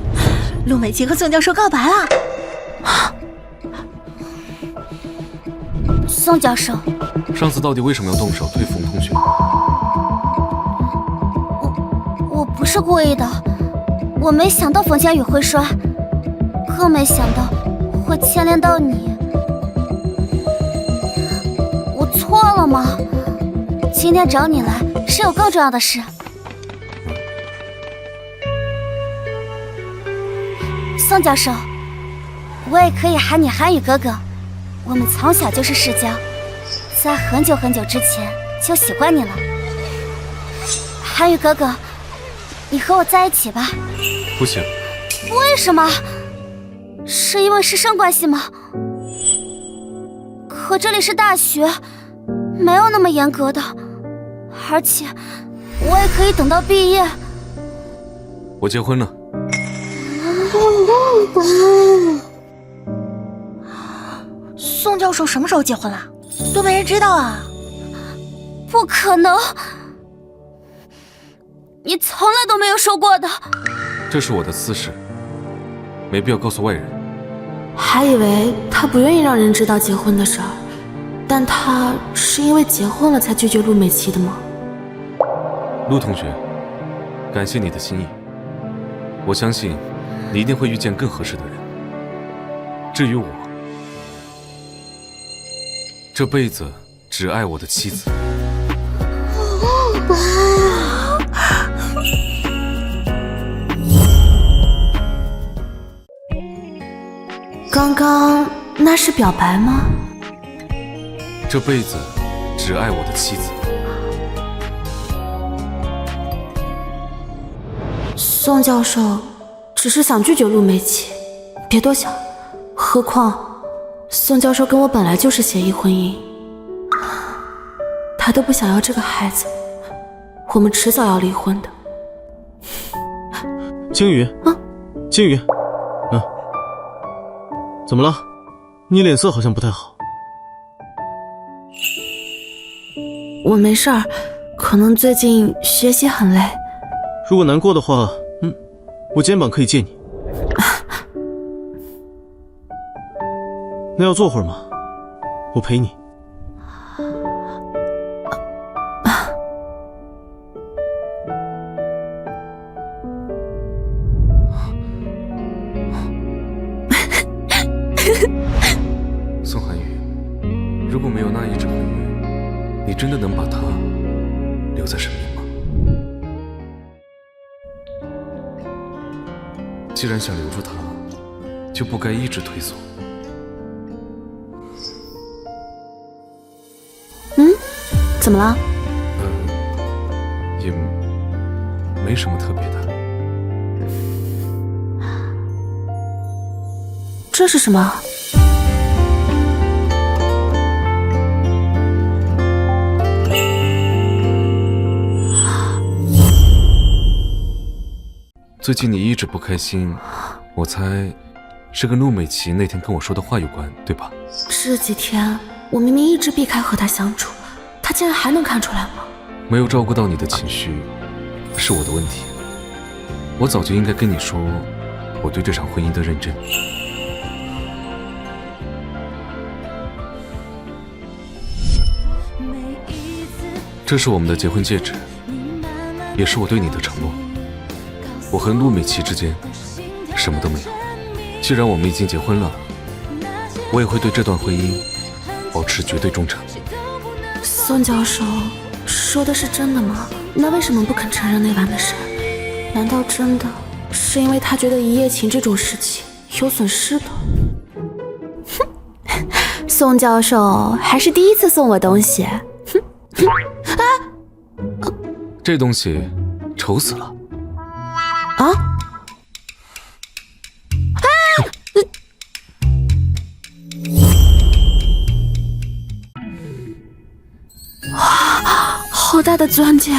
陆美琪和宋教授告白了。宋教授，上次到底为什么要动手推冯同学？我不是故意的，我没想到冯千羽会摔，更没想到会牵连到你。我错了吗？今天找你来是有更重要的事。宋教授，我也可以喊你韩宇哥哥，我们从小就是世交，在很久之前就喜欢你了。韩宇哥哥，你和我在一起吧。不行。为什么？是因为师生关系吗？可这里是大学，没有那么严格的，而且我也可以等到毕业。我结婚了。宋教授什么时候结婚了？都没人知道啊！不可能，你从来都没有说过的。这是我的私事，没必要告诉外人。还以为他不愿意让人知道结婚的事儿，但他是因为结婚了才拒绝陆美琪的吗？陆同学，感谢你的心意，我相信你一定会遇见更合适的人。至于我，这辈子只爱我的妻子。刚刚那是表白吗？这辈子只爱我的妻子。宋教授只是想拒绝陆美琪，别多想。何况宋教授跟我本来就是协议婚姻，他都不想要这个孩子，我们迟早要离婚的。青羽，青羽，怎么了？你脸色好像不太好。我没事儿，可能最近学习很累。如果难过的话，我肩膀可以借你。那要坐会儿吗？我陪你。宋寒雨，如果没有那一纸婚约，你真的能把他留在身边吗？既然想留住他，就不该一直推搡。怎么了？也没什么特别的。这是什么？最近你一直不开心，我猜是跟陆美琪那天跟我说的话有关，对吧？这几天我明明一直避开和他相处，他竟然还能看出来吗？没有照顾到你的情绪，是我的问题。我早就应该跟你说，我对这场婚姻的认真。这是我们的结婚戒指，也是我对你的承诺。我和陆美琪之间什么都没有。既然我们已经结婚了，我也会对这段婚姻保持绝对忠诚。宋教授说的是真的吗？那为什么不肯承认那晚的事？难道真的是因为他觉得一夜情这种事情有损师德？哼，宋教授还是第一次送我东西。这东西丑死了。啊？好大的钻戒！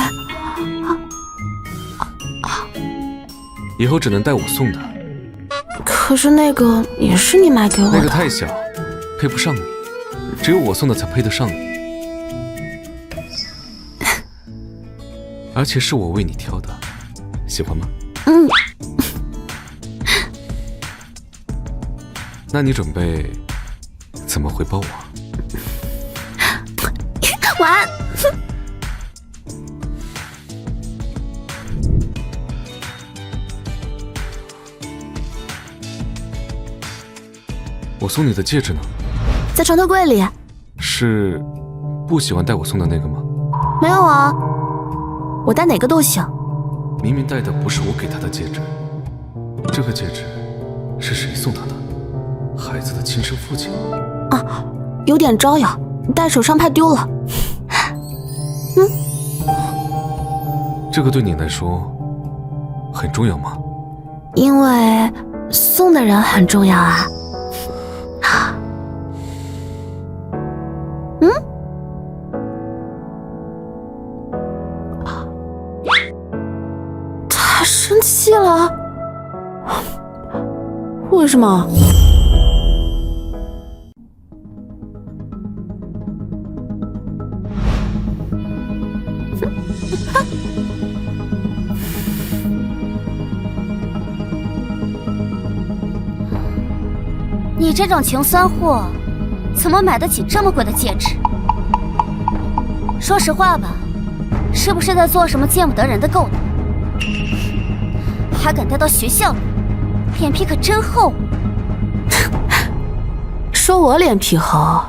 以后只能带我送的。可是那个也是你买给我的。那个太小，配不上你，只有我送的才配得上你。而且是我为你挑的，喜欢吗？嗯。那你准备怎么回报我？晚安。我送你的戒指呢？在床头柜里。是不喜欢带我送的那个吗？没有啊，我戴哪个都行。明明戴的不是我给他的戒指，这个戒指是谁送他的？孩子的亲生父亲。啊，有点招摇，戴手上怕丢了。这个对你来说很重要吗？因为送的人很重要啊。他生气了？为什么？你这种穷酸货，怎么买得起这么贵的戒指？说实话吧，是不是在做什么见不得人的勾当？还敢带到学校里，脸皮可真厚。说我脸皮厚，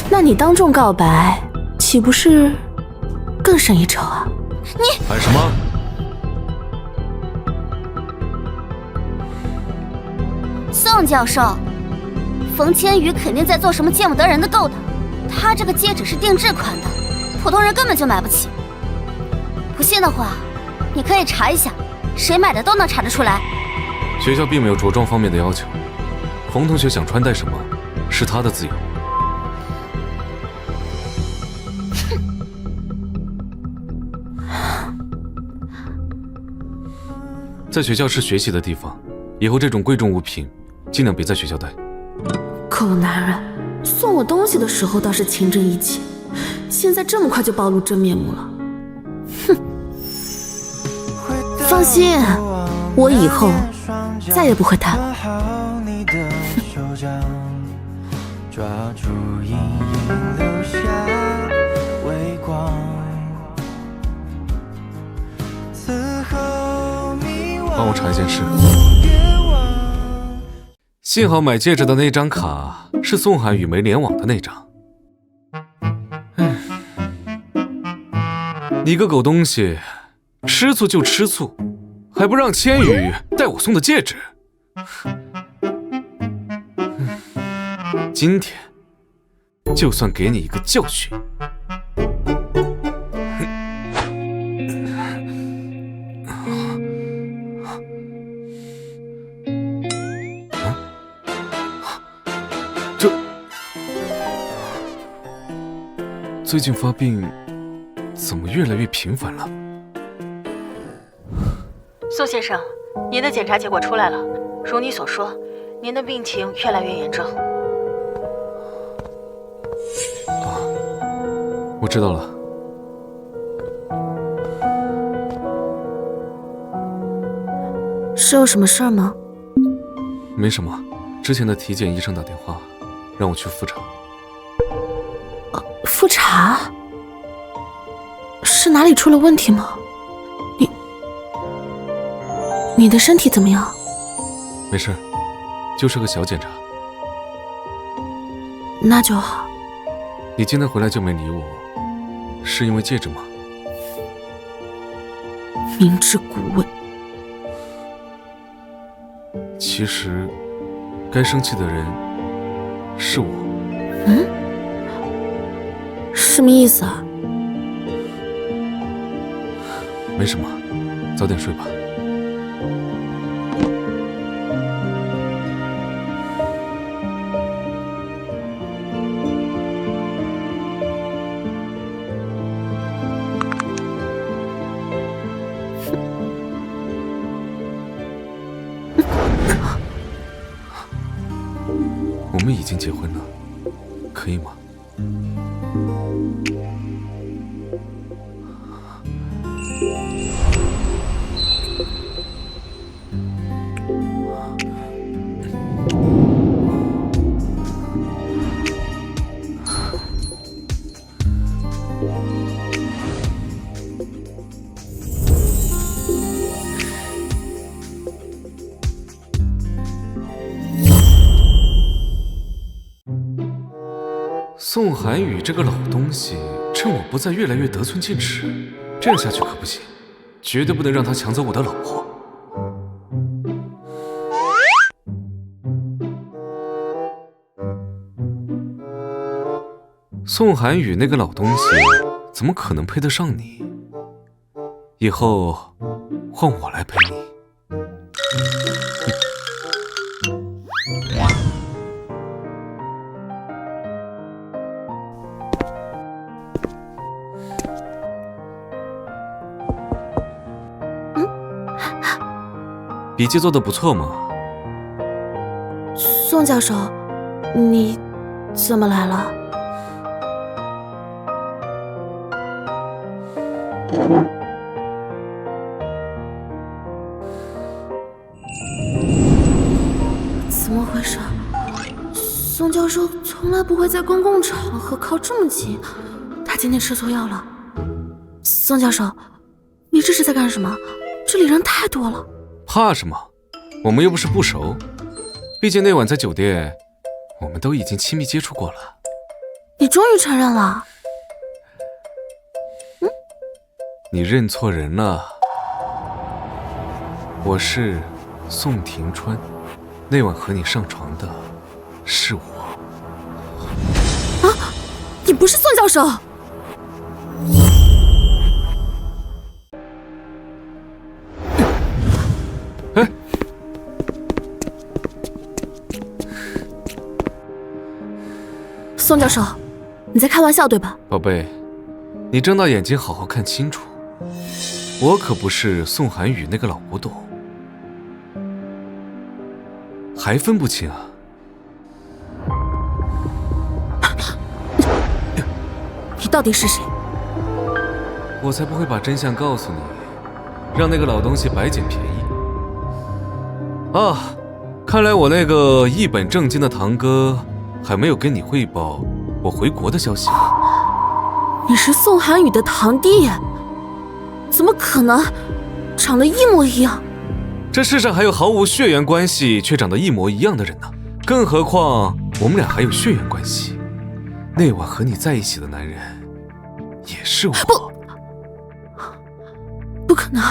那你当众告白，岂不是更胜一筹啊？你喊什么？宋教授，冯千羽肯定在做什么见不得人的勾当。他这个戒指是定制款的，普通人根本就买不起。不信的话，你可以查一下，谁买的都能查得出来。学校并没有着装方面的要求，冯同学想穿戴什么是他的自由。在学校是学习的地方，以后这种贵重物品尽量别在学校带。狗男人，送我东西的时候倒是情真意切，现在这么快就暴露真面目了。哼！放心，我以后再也不会贪了。帮我查一件事。幸好买戒指的那张卡是宋涵与没联网的那张。你个狗东西，吃醋就吃醋，还不让千羽戴我送的戒指。今天就算给你一个教训。最近发病怎么越来越频繁了？宋先生，您的检查结果出来了，如你所说，您的病情越来越严重。我知道了。是有什么事儿吗？没什么，之前的体检医生打电话让我去复查。复查？是哪里出了问题吗？你的身体怎么样？没事，就是个小检查。那就好。你今天回来就没理我，是因为戒指吗？明知故问。其实，该生气的人是我。什么意思啊？没什么，早点睡吧。我们已经结婚了，可以吗？宋寒雨这个老东西，趁我不在越来越得寸进尺，这样下去可不行，绝对不能让他抢走我的老婆。宋寒雨那个老东西，怎么可能配得上你？以后换我来陪你。笔记做得不错嘛。宋教授，你怎么来了？怎么回事？宋教授从来不会在公共场合靠这么近，他今天吃错药了。宋教授，你这是在干什么？这里人太多了。怕什么？我们又不是不熟，毕竟那晚在酒店，我们都已经亲密接触过了。你终于承认了。你认错人了，我是宋庭川，那晚和你上床的是我。啊，你不是宋教授。宋教授，你在开玩笑对吧？宝贝，你睁大眼睛好好看清楚，我可不是宋寒雨那个老古董，还分不清啊？你到底是谁？我才不会把真相告诉你，让那个老东西白捡便宜。啊，看来我那个一本正经的堂哥还没有跟你汇报我回国的消息。你是宋寒雨的堂弟？怎么可能？长得一模一样。这世上还有毫无血缘关系却长得一模一样的人呢，更何况我们俩还有血缘关系。那晚和你在一起的男人也是我。不可能。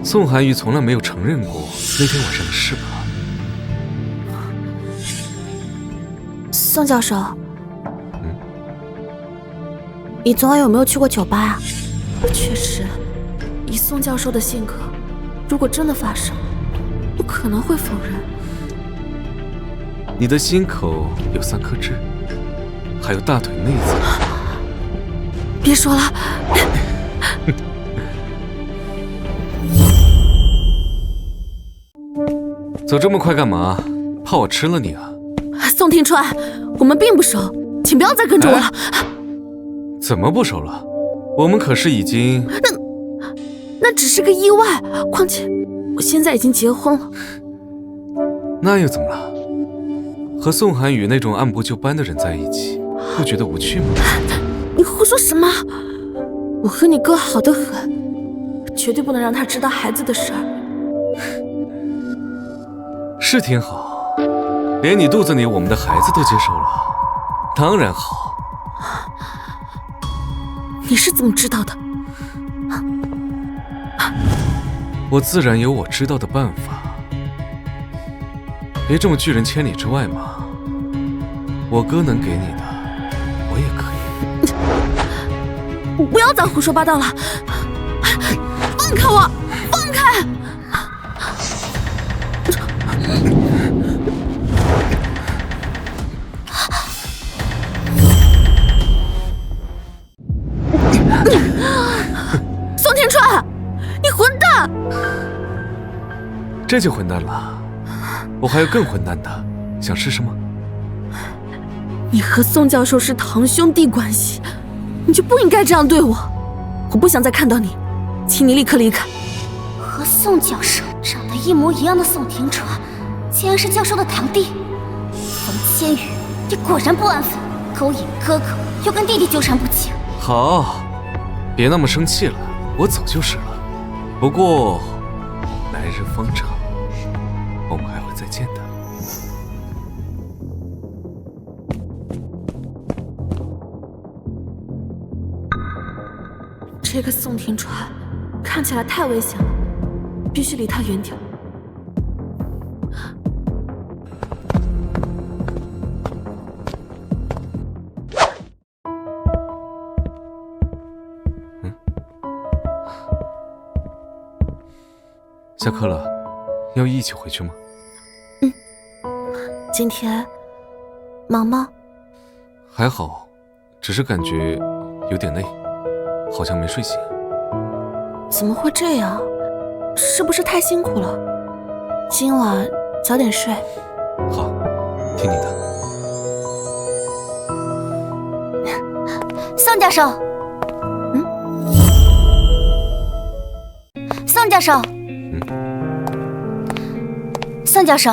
宋寒雨从来没有承认过那天晚上的事吧？宋教授，你昨晚有没有去过酒吧啊？确实，以宋教授的性格，如果真的发生，不可能会否认。你的心口有3颗痣，还有大腿内侧。别说了。走这么快干嘛？怕我吃了你啊？宋庭川，我们并不熟，请不要再跟着我了。怎么不熟了？我们可是已经……那只是个意外，况且我现在已经结婚了。那又怎么了？和宋涵宇那种按部就班的人在一起，不觉得无趣吗？你胡说什么？我和你哥好得很，绝对不能让他知道孩子的事儿。是挺好，连你肚子里我们的孩子都接受了，当然好。你是怎么知道的？我自然有我知道的办法。别这么拒人千里之外嘛，我哥能给你的，我也可以。不要再胡说八道了！放开我！放开！宋天川，你混蛋！这就混蛋了。我还有更混蛋的，想试试吗？你和宋教授是堂兄弟关系，你就不应该这样对我。我不想再看到你，请你立刻离开。和宋教授长得一模一样的宋庭川，竟然是教授的堂弟。冯千羽，你果然不安分，勾引哥哥，又跟弟弟纠缠不清。好，别那么生气了，我早就是了。不过，来日方长，我们还会再见的。这个宋庭川看起来太危险了，必须离他远点。下课了，要一起回去吗？今天忙吗？还好，只是感觉有点累，好像没睡醒。怎么会这样？是不是太辛苦了？今晚早点睡。好，听你的。宋教授，宋教授，宋教授，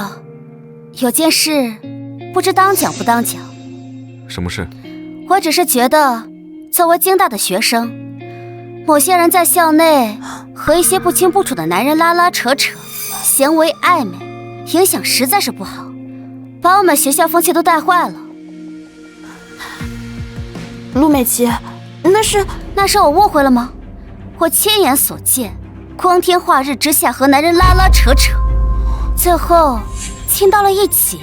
有件事不知当讲不当讲。什么事？我只是觉得，作为京大的学生，某些人在校内和一些不清不楚的男人拉拉扯扯，行为暧昧，影响实在是不好，把我们学校风气都带坏了。陆美琪，那是我误会了吗？我亲眼所见，光天化日之下和男人拉拉扯扯，最后亲到了一起，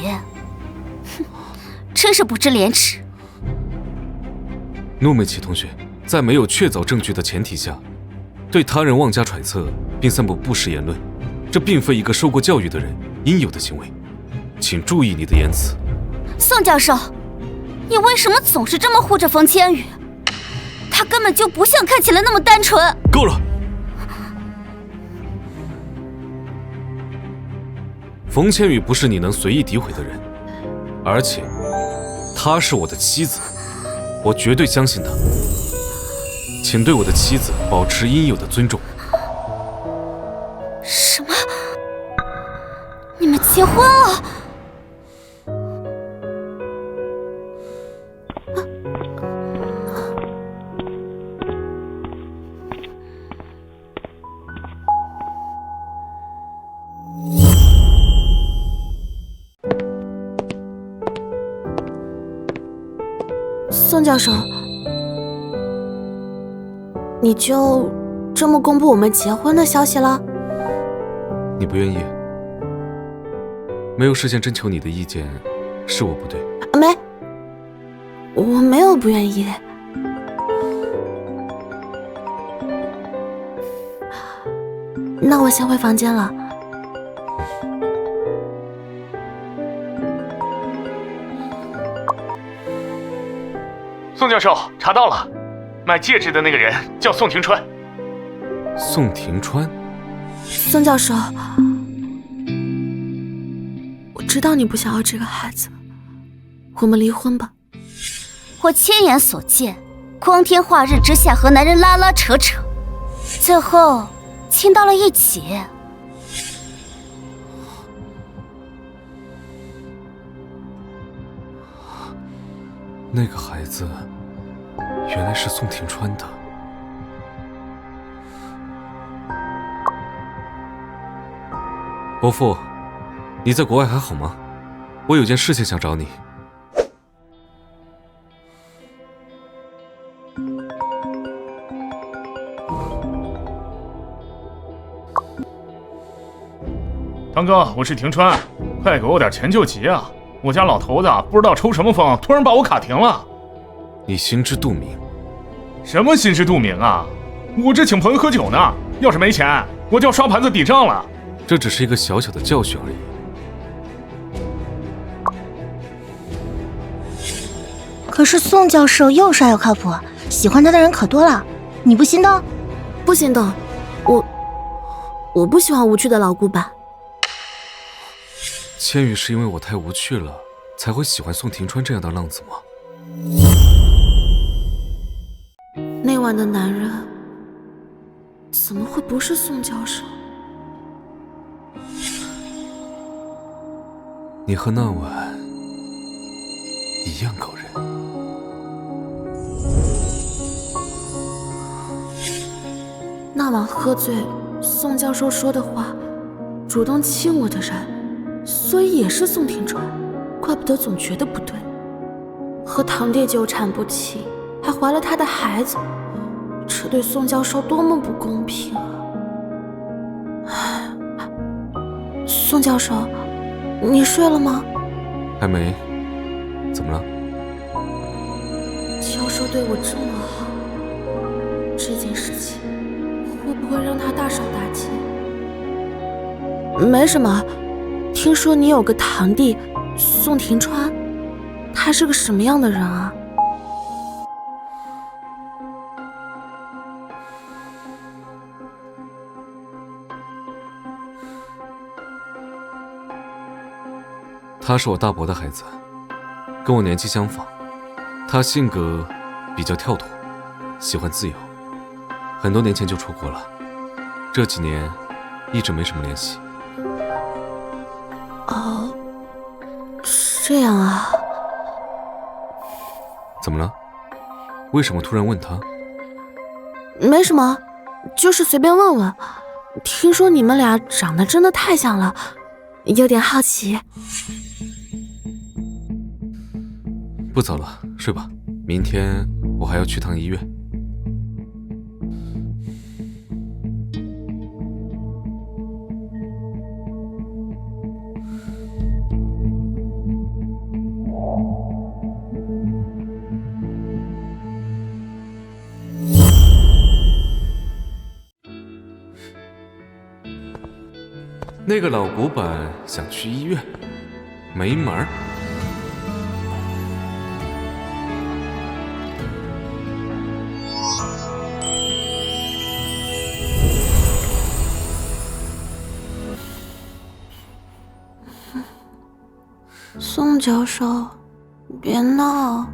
哼，真是不知廉耻。陆美琪同学，在没有确凿证据的前提下，对他人妄加揣测并散布不实言论，这并非一个受过教育的人应有的行为，请注意你的言辞。宋教授，你为什么总是这么护着冯千羽？他根本就不像看起来那么单纯。够了！冯千羽不是你能随意诋毁的人，而且她是我的妻子，我绝对相信她。请对我的妻子保持应有的尊重。什么？你们结婚了？宋教授，你就这么公布我们结婚的消息了？你不愿意？没有事先征求你的意见，是我不对。我没有不愿意。那我先回房间了。宋教授，查到了，卖戒指的那个人叫宋庭川。宋庭川？孙教授，我知道你不想要这个孩子，我们离婚吧。我亲眼所见，光天化日之下和男人拉拉扯扯，最后亲到了一起。那个孩子原来是宋庭川的。伯父，你在国外还好吗？我有件事情想找你。堂哥，我是庭川，快给我点钱救急啊！我家老头子不知道抽什么风，突然把我卡停了。你心知肚明。什么心知肚明啊？我这请朋友喝酒呢，要是没钱，我就要刷盘子抵账了。这只是一个小小的教训而已。可是宋教授又帅又靠谱，喜欢他的人可多了，你不心动？不心动，我不喜欢无趣的老古板。千羽是因为我太无趣了，才会喜欢宋庭川这样的浪子吗？那晚的男人怎么会不是宋教授？你和那晚一样狗人。那晚喝醉，宋教授说的话，主动亲我的人，所以也是宋庭川，怪不得总觉得不对。和堂弟纠缠不清，还怀了他的孩子，这对宋教授多么不公平啊！宋教授，你睡了吗？还没。怎么了？教授对我这么好，这件事情会不会让他大手大脚？没什么，听说你有个堂弟宋庭川，他是个什么样的人啊？他是我大伯的孩子，跟我年纪相仿。他性格比较跳脱，喜欢自由，很多年前就出国了，这几年一直没什么联系。哦，这样啊。怎么了？为什么突然问他？没什么，就是随便问问。听说你们俩长得真的太像了，有点好奇。不早了，睡吧，明天我还要去趟医院。那个老古板想去医院，没门儿。宋教授，别闹。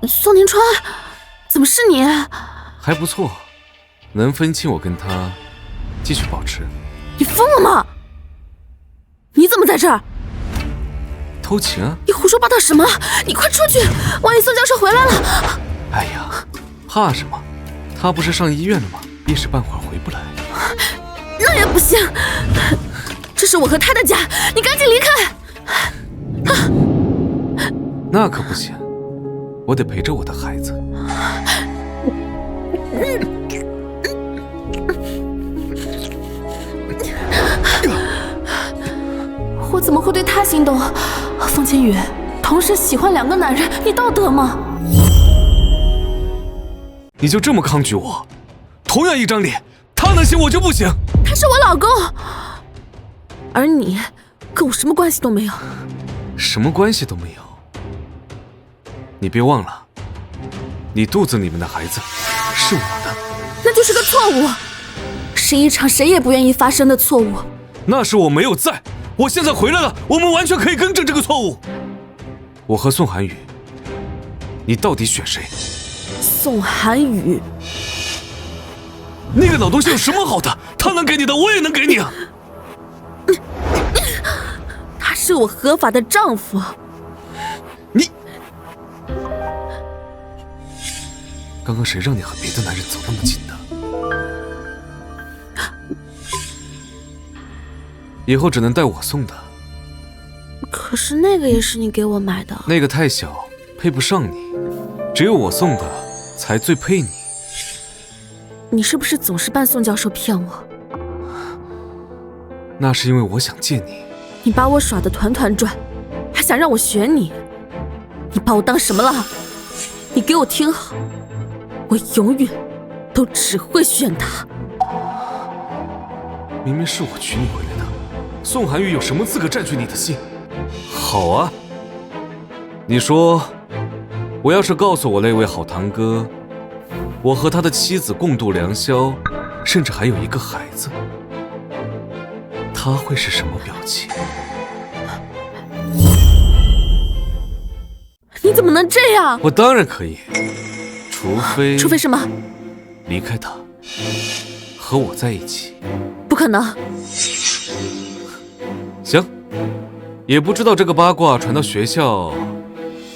宋庭川，怎么是你？还不错，能分清我跟他继续保持。你疯了吗？你怎么在这儿？偷情啊！你胡说八道什么？你快出去，万一宋教授回来了。哎呀，怕什么？他不是上医院了吗？一时半会儿回不来。那也不行，这是我和他的家，你赶紧离开。那可不行，我得陪着我的孩子。我怎么会对他心动？风千羽，同时喜欢2个男人，你道德吗？你就这么抗拒我？同样一张脸，他能行我就不行。他是我老公，而你跟我什么关系都没有。什么关系都没有。你别忘了，你肚子里面的孩子是我的。那就是个错误，是一场谁也不愿意发生的错误。那是我没有在，我现在回来了，我们完全可以更正这个错误。我和宋寒雨，你到底选谁？宋寒雨，那个老东西有什么好的？他能给你的，我也能给你啊！他是我合法的丈夫。你刚刚谁让你和别的男人走那么近的？以后只能带我送的。可是那个也是你给我买的。那个太小，配不上你，只有我送的才最配你。你是不是总是扮宋教授骗我？那是因为我想见你。你把我耍得团团转，还想让我选你？你把我当什么了？你给我听好，我永远都只会选他。明明是我娶你回来的，宋寒雨有什么资格占据你的心？好啊，你说，我要是告诉我那位好堂哥，我和他的妻子共度良宵，甚至还有一个孩子，他会是什么表情？你怎么能这样？我当然可以，除非什么？离开他，和我在一起。不可能。行，也不知道这个八卦传到学校，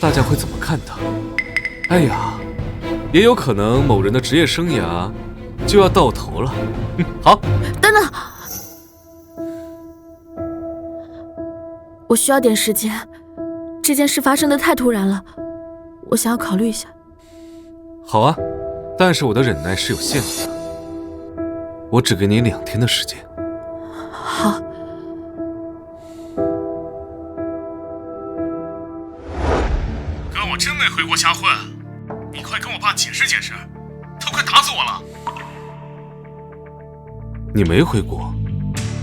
大家会怎么看他。哎呀，也有可能某人的职业生涯就要到头了。好，等等，我需要点时间，这件事发生的太突然了，我想要考虑一下。好啊，但是我的忍耐是有限度的，我只给你2天的时间。好。哥，我真没回国瞎混，你快跟我爸解释解释，他快打死我了。你没回国？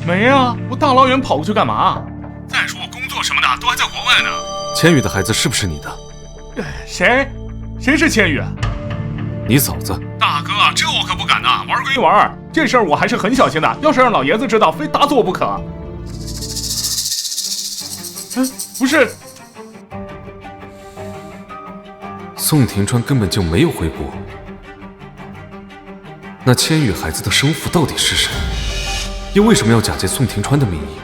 没啊，我大老远跑过去干嘛？再说我工作什么的都还在国外呢。千羽的孩子是不是你的？谁是千羽？你嫂子。大哥，这我可不敢呐，玩归玩，这事儿我还是很小心的，要是让老爷子知道，非打死我不可。不是，宋庭川根本就没有回国，那千羽孩子的生父到底是谁？又为什么要假借宋庭川的名义？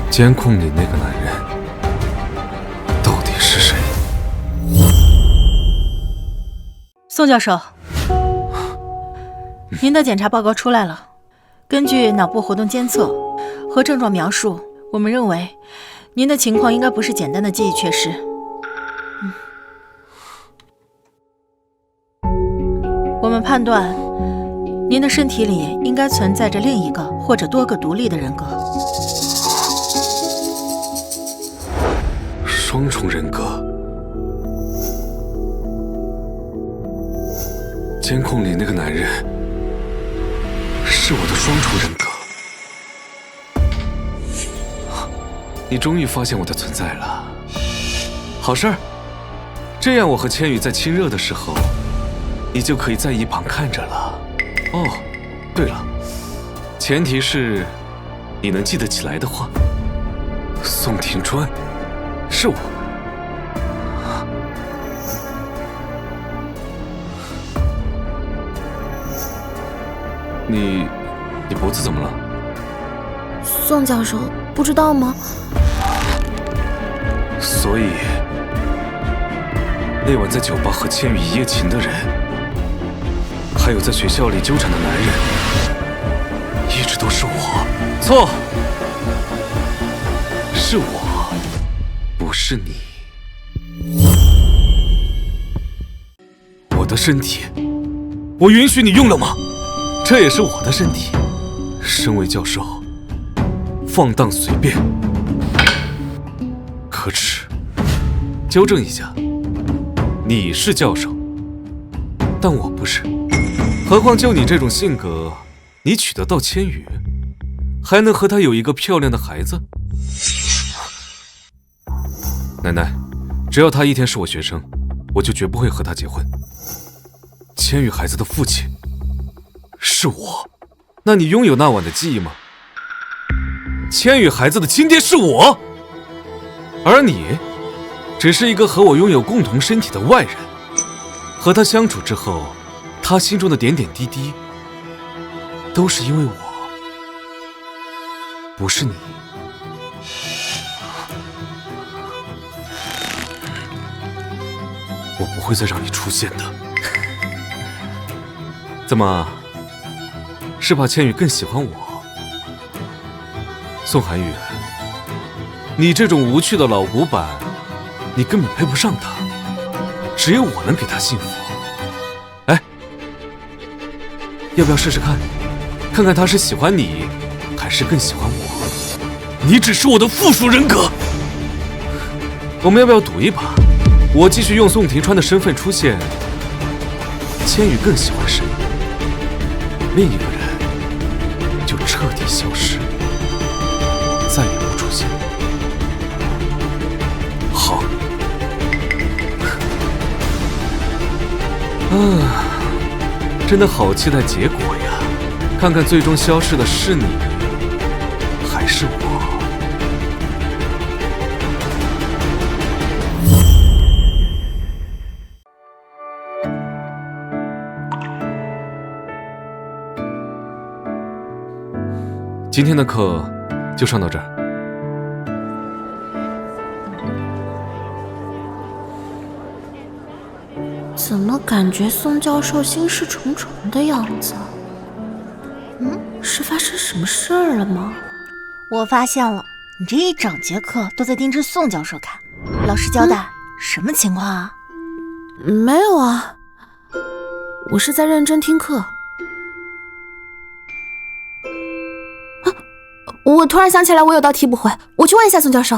监控里那个男人到底是谁？宋教授，您的检查报告出来了。根据脑部活动监测和症状描述，我们认为您的情况应该不是简单的记忆缺失。我们判断您的身体里应该存在着另一个或者多个独立的人格。双重人格。监控里那个男人是我的双重人格。你终于发现我的存在了，好事儿。这样我和千羽在亲热的时候，你就可以在一旁看着了。哦，对了，前提是你能记得起来的话。宋庭川，是我。你脖子怎么了？宋教授不知道吗？所以那晚在酒吧和千羽一夜情的人，还有在学校里纠缠的男人，一直都是我。错，是我，不是你。我的身体，我允许你用了吗？这也是我的身体。身为教授，放荡随便。纠正一下，你是教授，但我不是。何况就你这种性格，你娶得到千羽，还能和他有一个漂亮的孩子？奶奶，只要他一天是我学生，我就绝不会和他结婚。千羽孩子的父亲是我，那你拥有那晚的记忆吗？千羽孩子的亲爹是我，而你只是一个和我拥有共同身体的外人。和他相处之后，他心中的点点滴滴都是因为我，不是你。我不会再让你出现的。怎么，是怕千羽更喜欢我？宋寒雨，你这种无趣的老古板，你根本配不上他，只有我能给他幸福。哎，要不要试试看，看看他是喜欢你，还是更喜欢我？你只是我的附属人格。我们要不要赌一把？我继续用宋庭川的身份出现，千羽更喜欢谁，另一个人就彻底消失，再也不出现。好。真的好期待结果呀！看看最终消失的是你，还是我？今天的课就上到这儿。怎么感觉宋教授心事重重的样子？是发生什么事儿了吗？我发现了，你这一整节课都在盯着宋教授看。老师交代，什么情况啊？没有啊，我是在认真听课。我突然想起来，我有道题不会，我去问一下宋教授。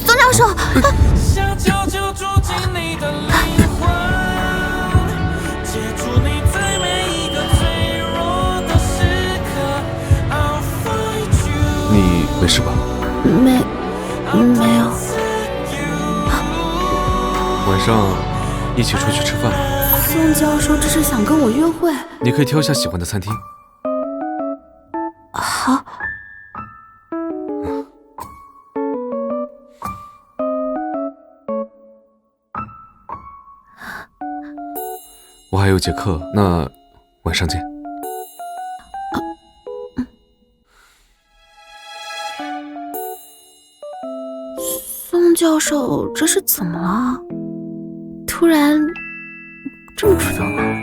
宋教授，你没事吧？没有。晚上一起出去吃饭吧。宋教授这是想跟我约会？你可以挑下喜欢的餐厅。好。我还有节课，那晚上见。宋教授这是怎么了？突然这么主动了？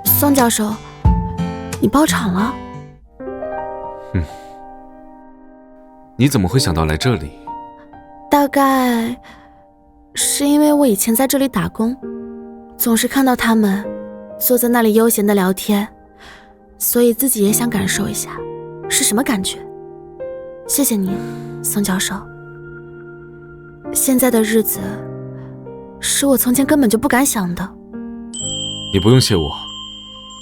宋教授，你包场了？你怎么会想到来这里？大概是因为我以前在这里打工，总是看到他们坐在那里悠闲的聊天，所以自己也想感受一下是什么感觉。谢谢你，宋教授。现在的日子是我从前根本就不敢想的。你不用谢我，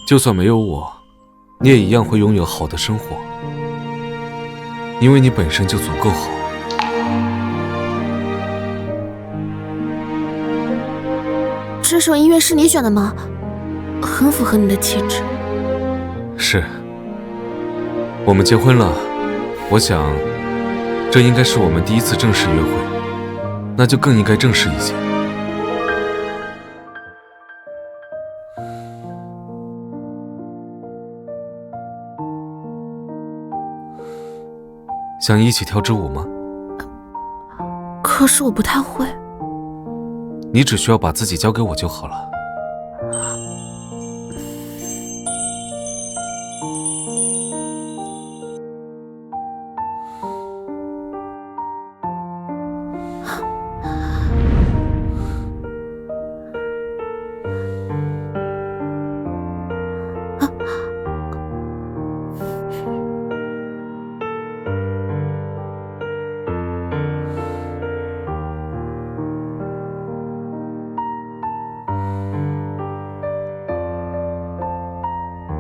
就算没有我，你也一样会拥有好的生活，因为你本身就足够好。这首音乐是你选的吗？很符合你的气质。是，我们结婚了，我想这应该是我们第一次正式约会，那就更应该正式一些。想一起跳支舞吗？可是我不太会。你只需要把自己交给我就好了。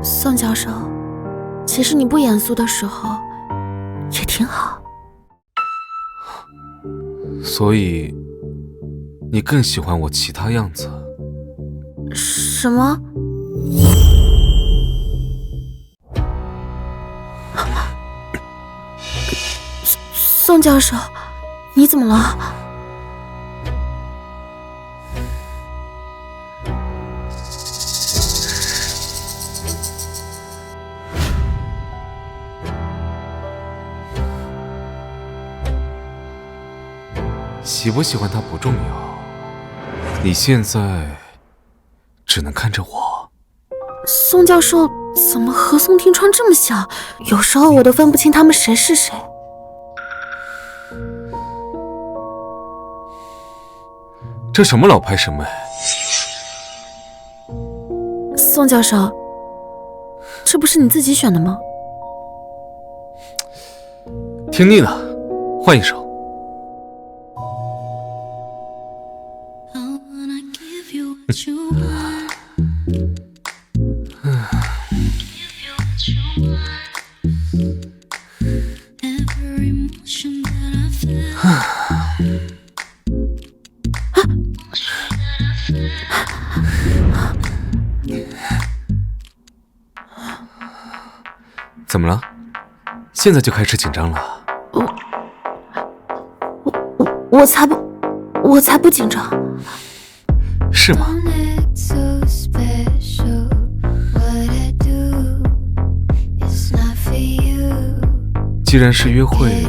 宋教授，其实你不严肃的时候也挺好。所以，你更喜欢我其他样子？什么？宋教授，你怎么了？喜不喜欢他不重要，你现在只能看着我。宋教授怎么和宋庭川这么像？有时候我都分不清他们谁是谁。这什么老派审美？宋教授，这不是你自己选的吗？听腻了，换一首。怎么了？现在就开始紧张了？我才不紧张。是吗？既然是约会，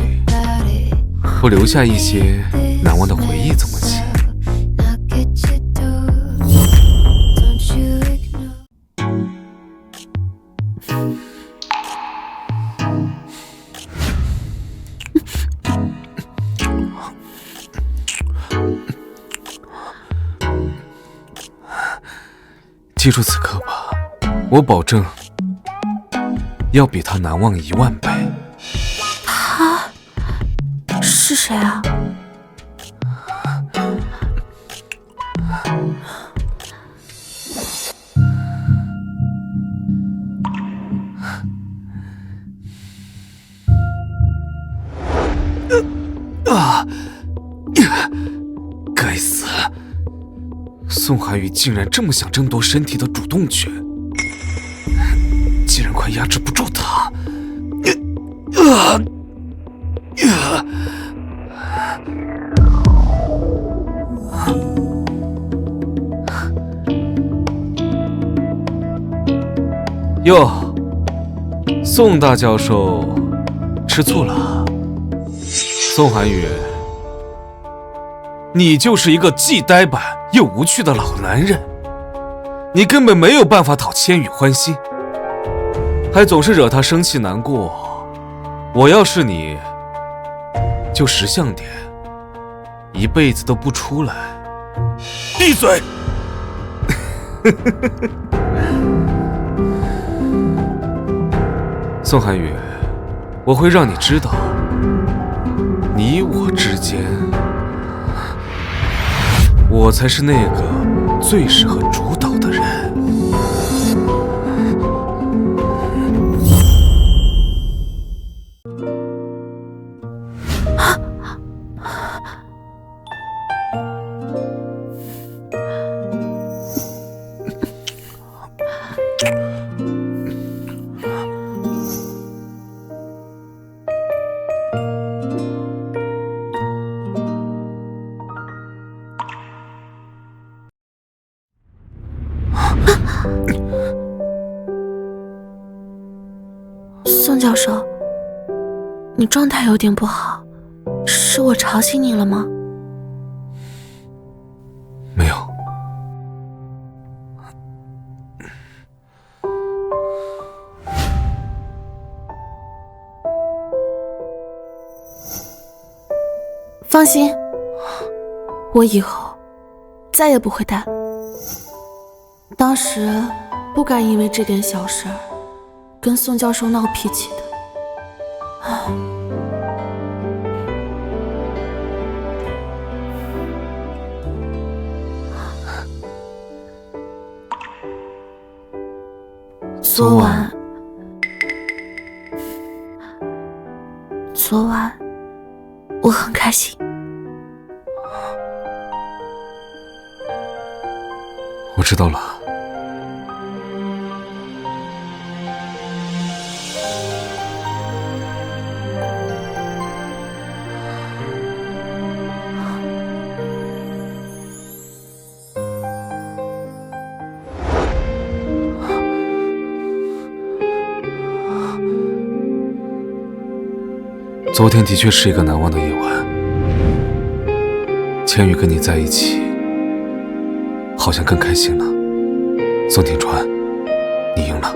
不留下一些难忘的回忆怎么行？记住此刻吧，我保证要比他难忘10000倍。他是谁啊？该死！宋寒宇竟然这么想争夺身体的主动权，竟然快压制不住他！哟，宋大教授吃醋了？宋寒宇，你就是一个既呆板又无趣的老男人，你根本没有办法讨千羽欢心，还总是惹他生气难过。我要是你，就识相点，一辈子都不出来。闭嘴！宋寒宇，我会让你知道，你我之间，我才是那个最适合主导的人。宋教授，你状态有点不好，是我吵醒你了吗？放心，我以后再也不会带了。当时不该因为这点小事儿跟宋教授闹脾气的。昨晚我很开心。我知道了。昨天的确是一个难忘的夜晚，千羽跟你在一起，好像更开心了。宋庭川，你赢了。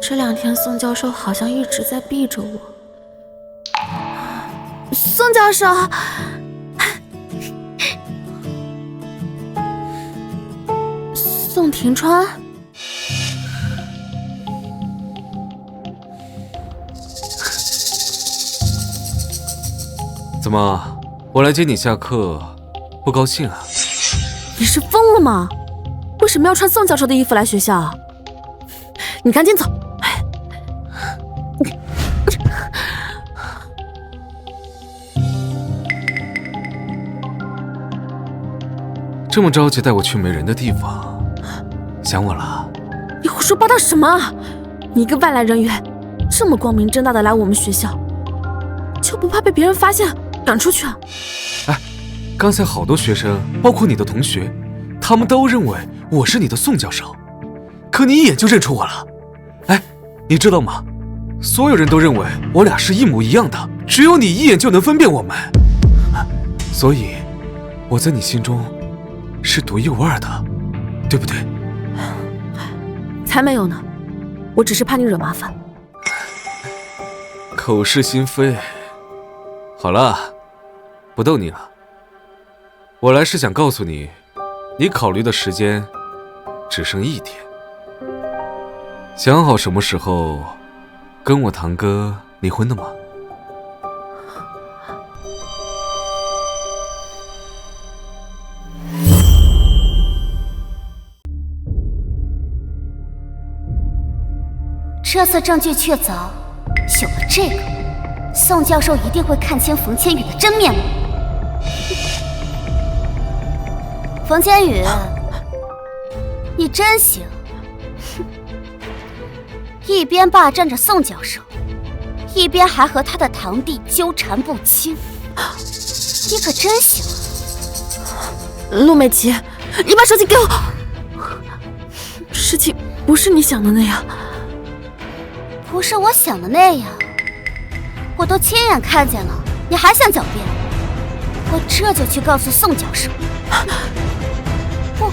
这2天宋教授好像一直在逼着我。宋教授，宋庭川，怎么，我来接你下课，不高兴啊？你是疯了吗？为什么要穿宋教授的衣服来学校？你赶紧走！这么着急带我去没人的地方，想我了？你胡说八道什么？你一个外来人员，这么光明正大的来我们学校，就不怕被别人发现赶出去啊？哎，刚才好多学生，包括你的同学，他们都认为我是你的宋教授，可你一眼就认出我了。哎，你知道吗？所有人都认为我俩是一模一样的，只有你一眼就能分辨我们。所以，我在你心中是独一无二的，对不对？才没有呢，我只是怕你惹麻烦。口是心非。好了，不逗你了。我来是想告诉你，你考虑的时间只剩1天。想好什么时候跟我堂哥离婚的吗？这次证据确凿，有了这个，宋教授一定会看清冯千羽的真面目。冯千羽，你真行，一边霸占着宋教授，一边还和他的堂弟纠缠不清，你可真行啊！陆美琪，你把手机给我。事情不是你想的那样。不是我想的那样，我都亲眼看见了，你还想狡辩？我这就去告诉宋教授。不，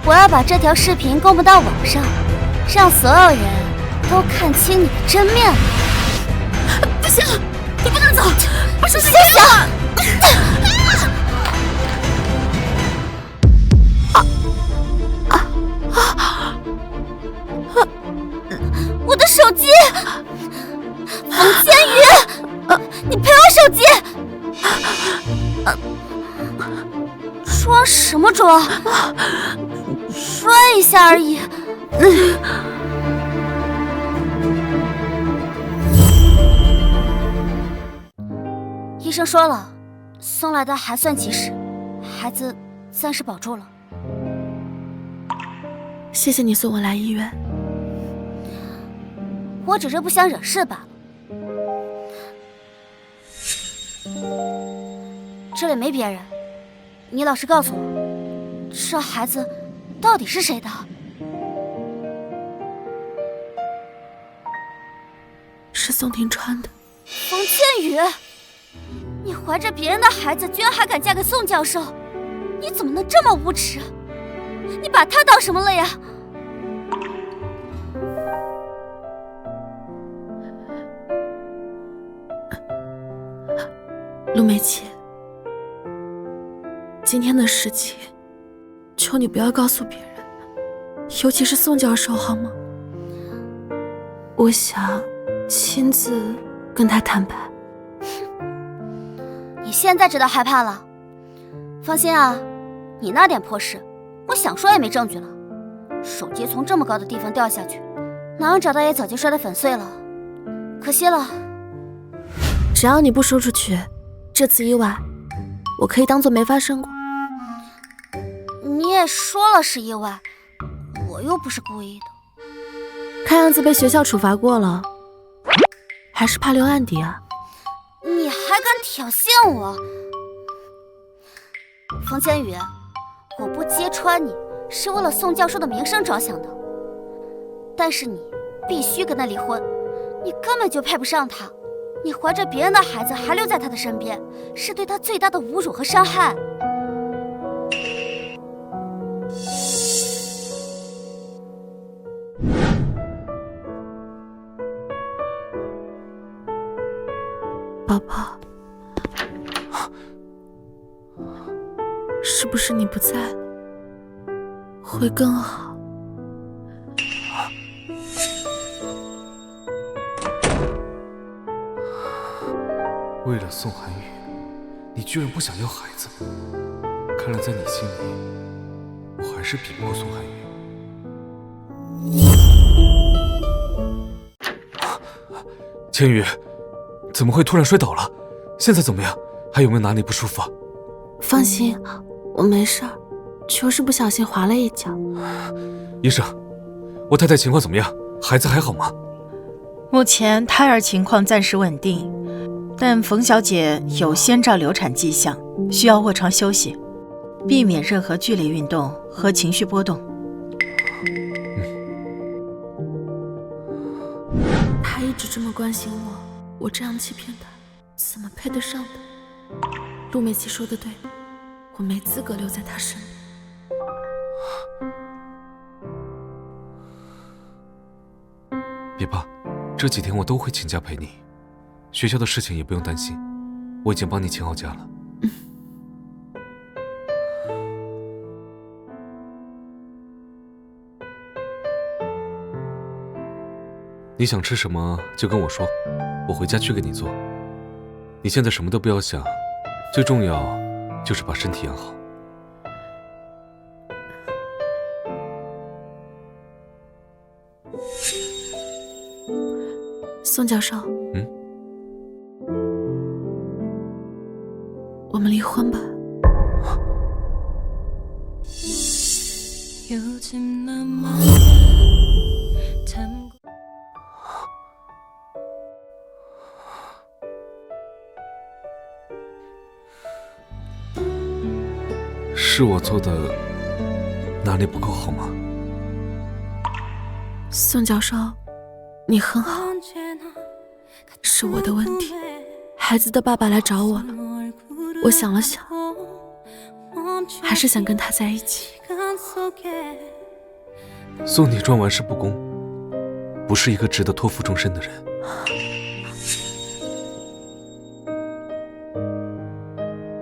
我要把这条视频公布到网上，让所有人都看清你的真面目。不行，你不能走，把手机给我。我的手机，冯千羽，你赔我手机！装什么装？摔一下而已。医生说了，送来的还算及时，孩子暂时保住了。谢谢你送我来医院。我只是不想惹事罢了。这里没别人，你老实告诉我，这孩子到底是谁的？是宋庭川的。冯千羽，你怀着别人的孩子，居然还敢嫁给宋教授，你怎么能这么无耻？你把他当什么了呀？陆美琪，今天的事情，求你不要告诉别人，尤其是宋教授，好吗？我想亲自跟他坦白。你现在知道害怕了？放心啊，你那点破事，我想说也没证据了。手机从这么高的地方掉下去，哪能找到也早就摔得粉碎了，可惜了。只要你不说出去，这次意外，我可以当做没发生过。你也说了是意外，我又不是故意的。看样子被学校处罚过了，还是怕留案底啊？你还敢挑衅我？冯千羽，我不揭穿你是为了宋教授的名声着想的，但是你必须跟他离婚，你根本就配不上他。你怀着别人的孩子还留在他的身边，是对他最大的侮辱和伤害。宝宝，是不是你不在了会更好？为了宋寒雨，你居然不想要孩子？看来在你心里，我还是比不过宋寒雨。千羽，怎么会突然摔倒了？现在怎么样？还有没有哪里不舒服啊？放心，我没事儿，就是不小心滑了一跤。医生，我太太情况怎么样？孩子还好吗？目前胎儿情况暂时稳定，但冯小姐有先兆流产迹象，需要卧床休息，避免任何剧烈运动和情绪波动。他一直这么关心我这样欺骗他，怎么配得上的？陆美琪说的对，我没资格留在他身边。别怕，这几天我都会请假陪你，学校的事情也不用担心，我已经帮你请好假了。你想吃什么就跟我说，我回家去给你做。你现在什么都不要想，最重要就是把身体养好。宋教授，我们离婚吧。是我做的哪里不够好吗？宋教授，你很好，是我的问题。孩子的爸爸来找我了，我想了想，还是想跟他在一起。送你赚完事不恭，不是一个值得托付终身的人。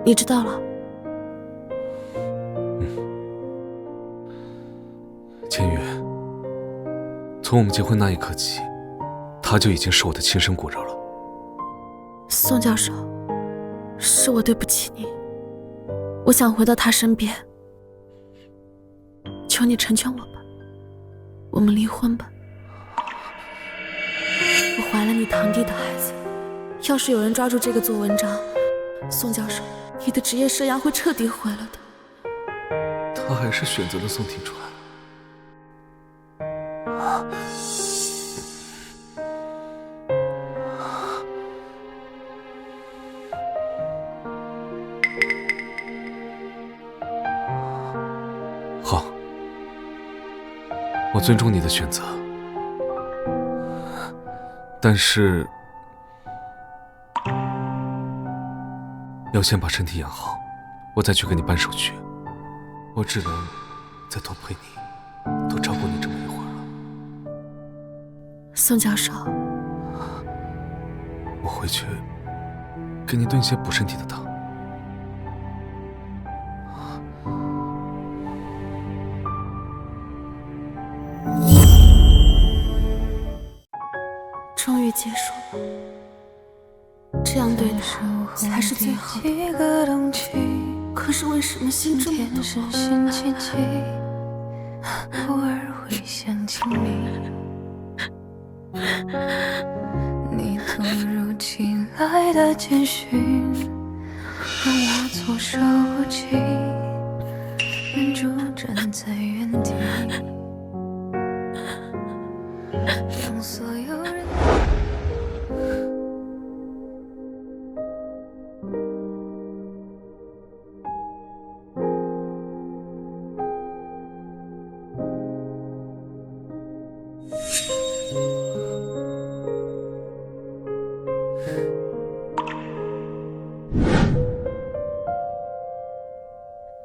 你知道了。千羽，从我们结婚那一刻起，他就已经是我的亲生骨肉了。宋教授，是我对不起你，我想回到他身边，求你成全我吧，我们离婚吧。我怀了你堂弟的孩子，要是有人抓住这个做文章，宋教授，你的职业生涯会彻底毁了的。他还是选择了宋庭川。好，我尊重你的选择，但是要先把身体养好，我再去给你办手续。我只能再多陪你，多照顾你这么一会儿了。宋教授，我回去给你炖些补身体的汤。终于结束了，这样对他才是最好的。可是为什么心这么痛？偶尔会想起你，你突如其来的简讯让我措手不及，忍住站在原地，让所有人。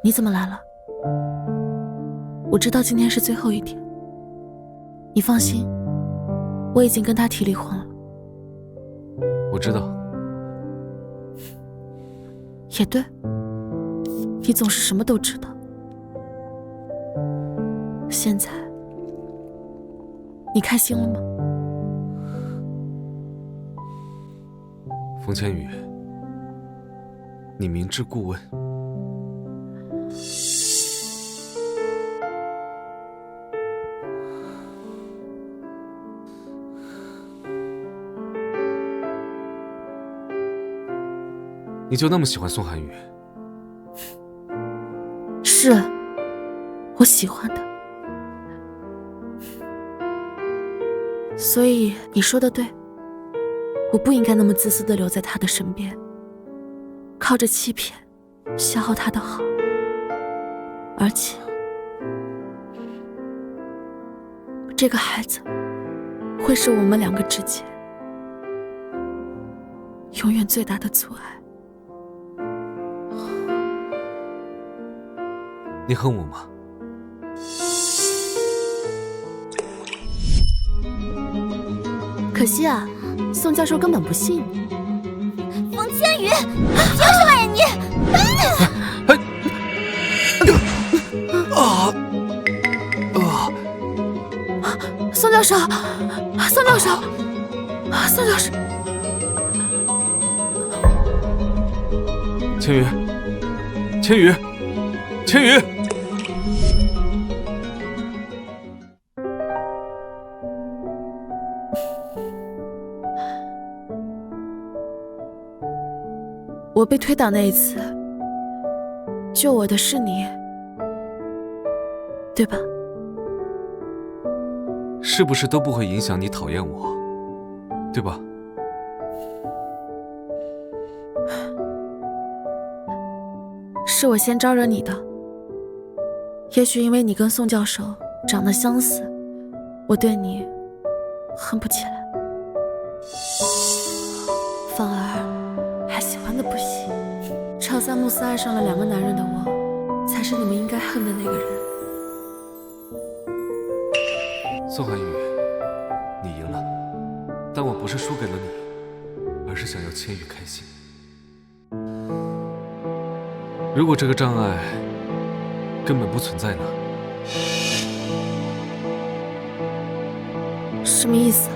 你怎么来了？我知道今天是最后一天，你放心，我已经跟他提离婚了。我知道。也对，你总是什么都知道。现在，你开心了吗？冯千羽，你明知故问。你就那么喜欢宋涵宇？是，我喜欢的。所以你说的对，我不应该那么自私地留在他的身边，靠着欺骗消耗他的好。而且，这个孩子会是我们两个之间永远最大的阻碍。你恨我吗？可惜啊，宋教授根本不信你。冯千羽，凭什么呀你？宋教授，宋教授，宋教授，千羽，千羽，千羽。我被推倒那一次，救我的是你，对吧？是不是都不会影响你讨厌我，对吧？是我先招惹你的，也许因为你跟宋教授长得相似，我对你恨不起来，反而还喜欢的不行。朝三暮四爱上了2个男人的我，才是你们应该恨的那个人。宋涵宇，你赢了，但我不是输给了你，而是想要千羽开心。如果这个障碍根本不存在呢？什么意思？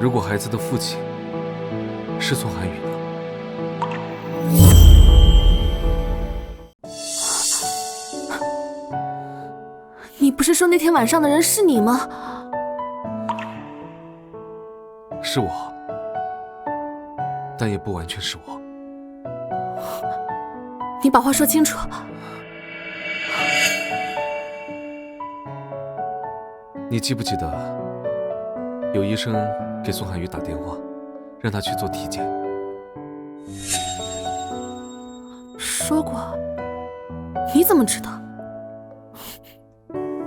如果孩子的父亲是宋涵宇呢？你不是说那天晚上的人是你吗？是我，但也不完全是我。你把话说清楚。你记不记得有医生给宋涵宇打电话，让他去做体检？说过。你怎么知道？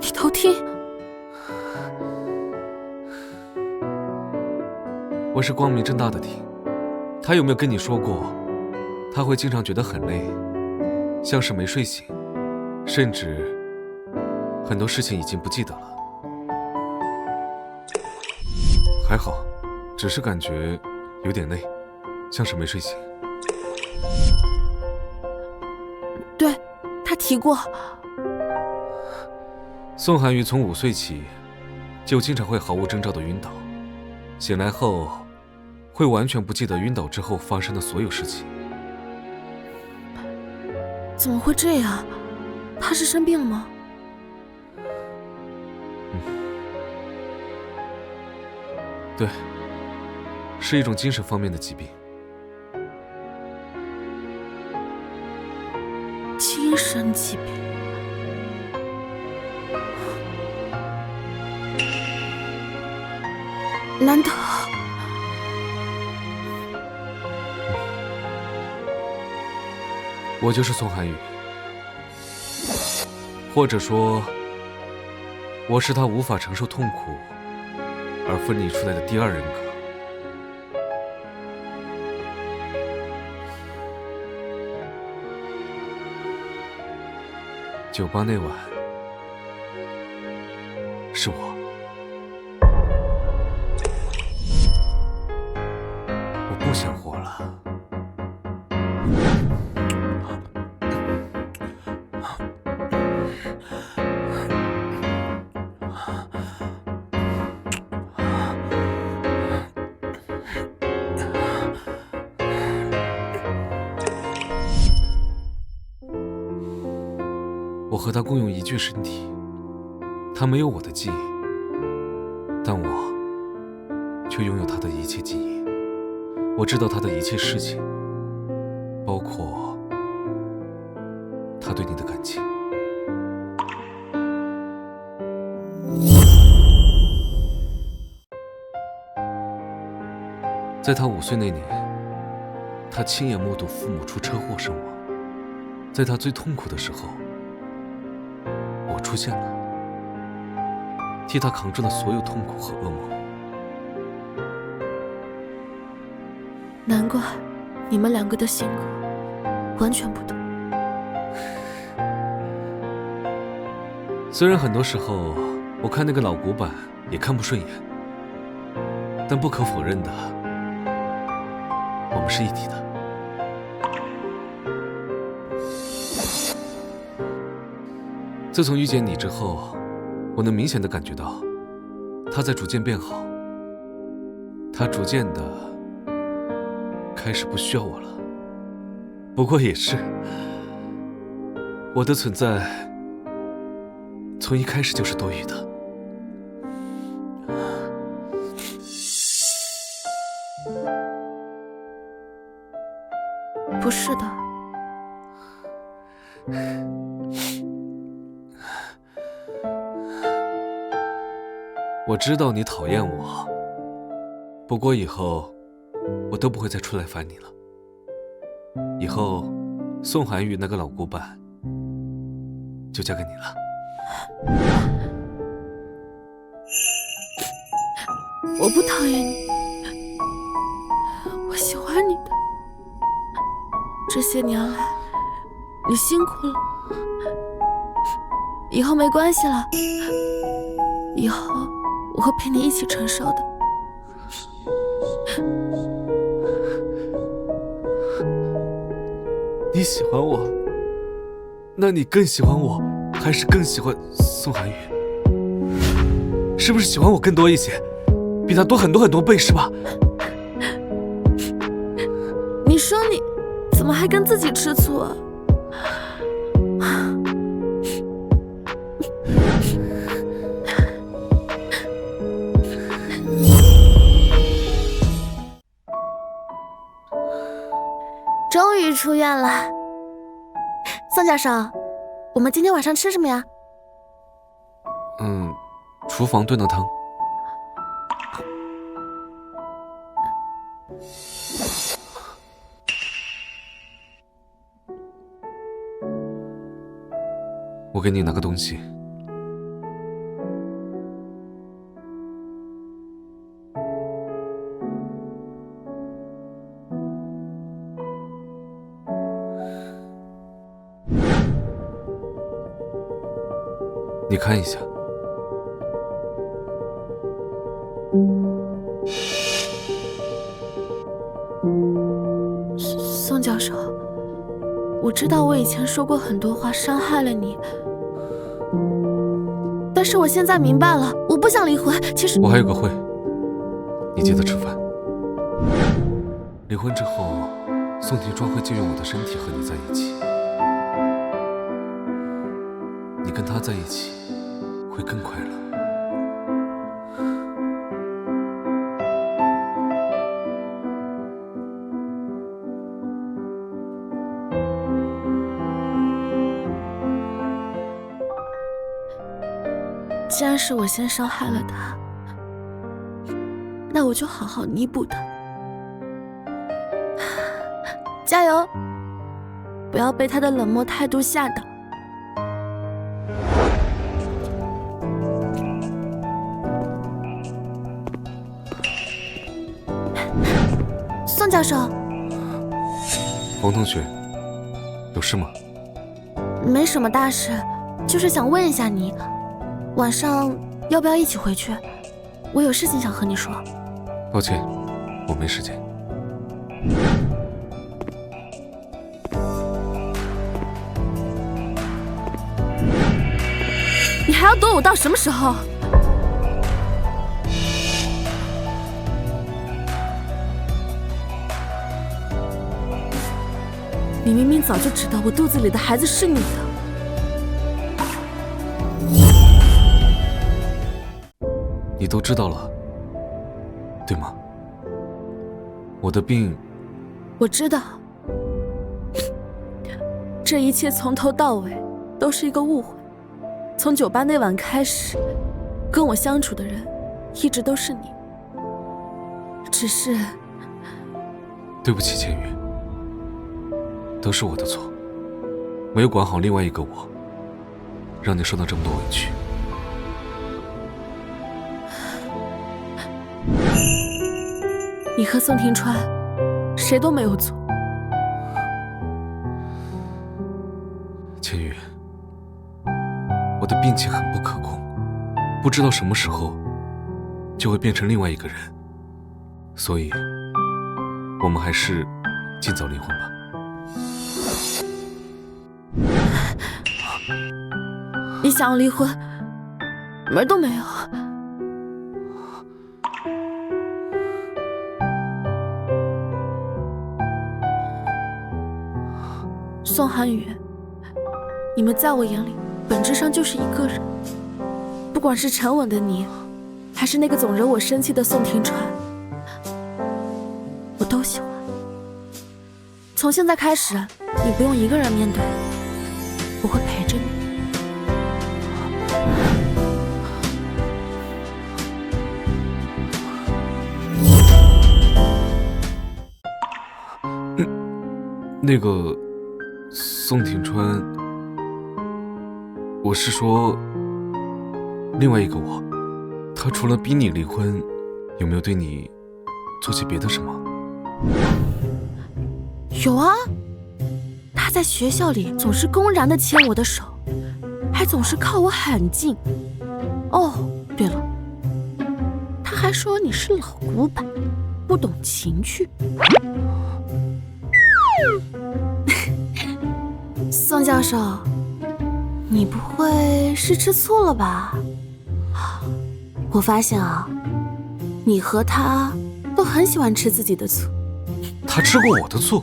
你偷听？我是光明正大的听。他有没有跟你说过，他会经常觉得很累，像是没睡醒，甚至很多事情已经不记得了。还好，只是感觉有点累，像是没睡醒。对，他提过。宋寒宇从5岁起就经常会毫无征兆的晕倒，醒来后会完全不记得晕倒之后发生的所有事情。怎么会这样？他是生病了吗？对，是一种精神方面的疾病。精神疾病。难道？我就是宋寒宇，或者说，我是他无法承受痛苦而分离出来的第2人格。酒吧那晚，是我。我不想活了。我和他共用一具身体，他没有我的记忆，但我却拥有他的一切记忆。我知道他的一切事情，包括他对你的感情。在他5岁那年，他亲眼目睹父母出车祸身亡。在他最痛苦的时候，我出现了，替他扛住了所有痛苦和噩梦。难怪你们2个的性格完全不同。虽然很多时候我看那个老古板也看不顺眼，但不可否认的，我们是一体的。自从遇见你之后，我能明显的感觉到他在逐渐变好，他逐渐的开始不需要我了。不过也是，我的存在从一开始就是多余的。不是的。我知道你讨厌我，不过以后我都不会再出来烦你了。以后宋寒宇那个老古板就交给你了。我不讨厌你，我喜欢你的。这些年来，你辛苦了，以后没关系了，以后我会陪你一起承受的。你喜欢我，那你更喜欢我，还是更喜欢宋寒宇？是不是喜欢我更多一些，比他多很多很多倍，是吧？你说你怎么还跟自己吃醋啊？终于出院了，宋教授，我们今天晚上吃什么呀？厨房炖的汤。我给你拿个东西。你看一下。宋教授，我知道我以前说过很多话伤害了你，但是我现在明白了，我不想离婚。其实我还有个会，你记得吃饭。离婚之后，宋庭川会借用我的身体和你在一起，你跟他在一起会更快乐。既然是我先伤害了他，那我就好好弥补他。加油，不要被他的冷漠态度吓到。宋教授，王同学，有事吗？没什么大事，就是想问一下你，晚上要不要一起回去？我有事情想和你说。抱歉，我没时间。你还要躲我到什么时候？你明明早就知道我肚子里的孩子是你的。你都知道了，对吗？我的病，我知道，这一切从头到尾都是一个误会。从酒吧那晚开始，跟我相处的人一直都是你，只是……对不起，千羽，都是我的错，没有管好另外一个我，让你受到这么多委屈。你和宋庭川，谁都没有错。千羽，我的病情很不可控，不知道什么时候就会变成另外一个人，所以我们还是尽早离婚吧。你想要离婚，门儿都没有。宋涵宇，你们在我眼里本质上就是一个人，不管是沉稳的你，还是那个总惹我生气的宋庭川，我都喜欢。从现在开始，你不用一个人面对，我会陪着你。那个宋庭川，我是说另外一个我，他除了逼你离婚，有没有对你做些别的什么？有啊，他在学校里总是公然的牵我的手，还总是靠我很近。哦，对了，他还说你是老古板，不懂情趣。宋教授，你不会是吃醋了吧？我发现啊，你和他都很喜欢吃自己的醋。他吃过我的醋？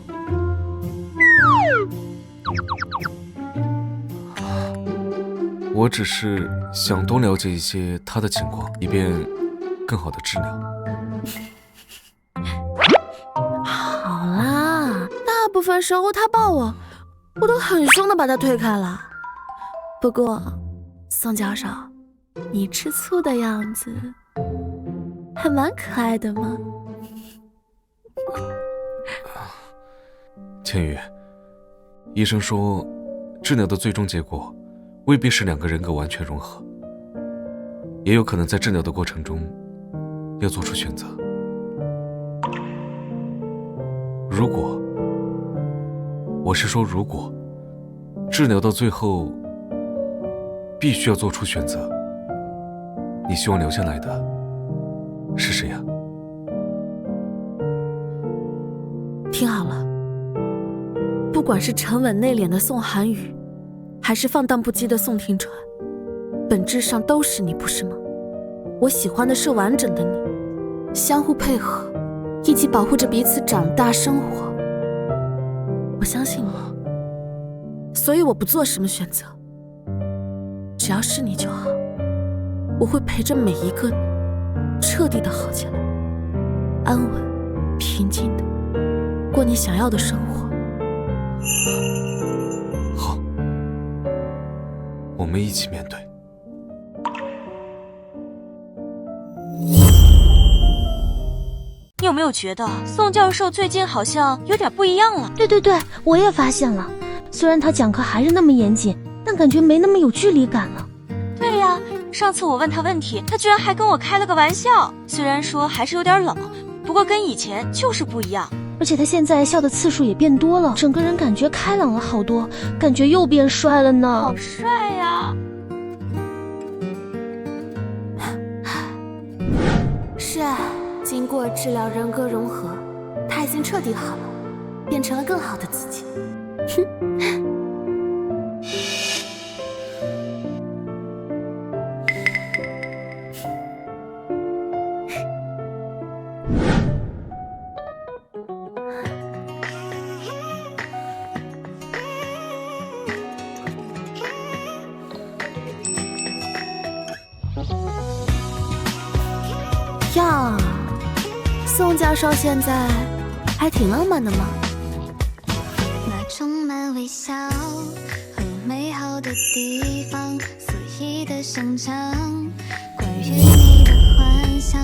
我只是想多了解一些他的情况，以便更好的治疗。好啦，大部分时候他抱我，我都很凶的把他推开了。不过，宋教授，你吃醋的样子还蛮可爱的嘛。千羽，医生说，治疗的最终结果未必是两个人格完全融合，也有可能在治疗的过程中要做出选择。如果，我是说如果，治疗到最后必须要做出选择。你希望留下来的是谁呀？听好了，不管是沉稳内敛的宋寒雨，还是放荡不羁的宋庭川，本质上都是你，不是吗？我喜欢的是完整的你，相互配合，一起保护着彼此长大生活。我相信你，所以我不做什么选择，只要是你就好。我会陪着每一个你，彻底的好起来，安稳平静的过你想要的生活。好，我们一起面对。你有没有觉得宋教授最近好像有点不一样了？对，我也发现了。虽然他讲课还是那么严谨，但感觉没那么有距离感了。对呀，上次我问他问题，他居然还跟我开了个玩笑。虽然说还是有点冷，不过跟以前就是不一样。而且他现在笑的次数也变多了，整个人感觉开朗了好多，感觉又变帅了呢。好帅呀！是啊，经过治疗人格融合，他已经彻底好了，变成了更好的自己。呀，宋教授现在还挺浪漫的嘛。那充满微笑和美好的地方，肆意的生长，关于你的幻想。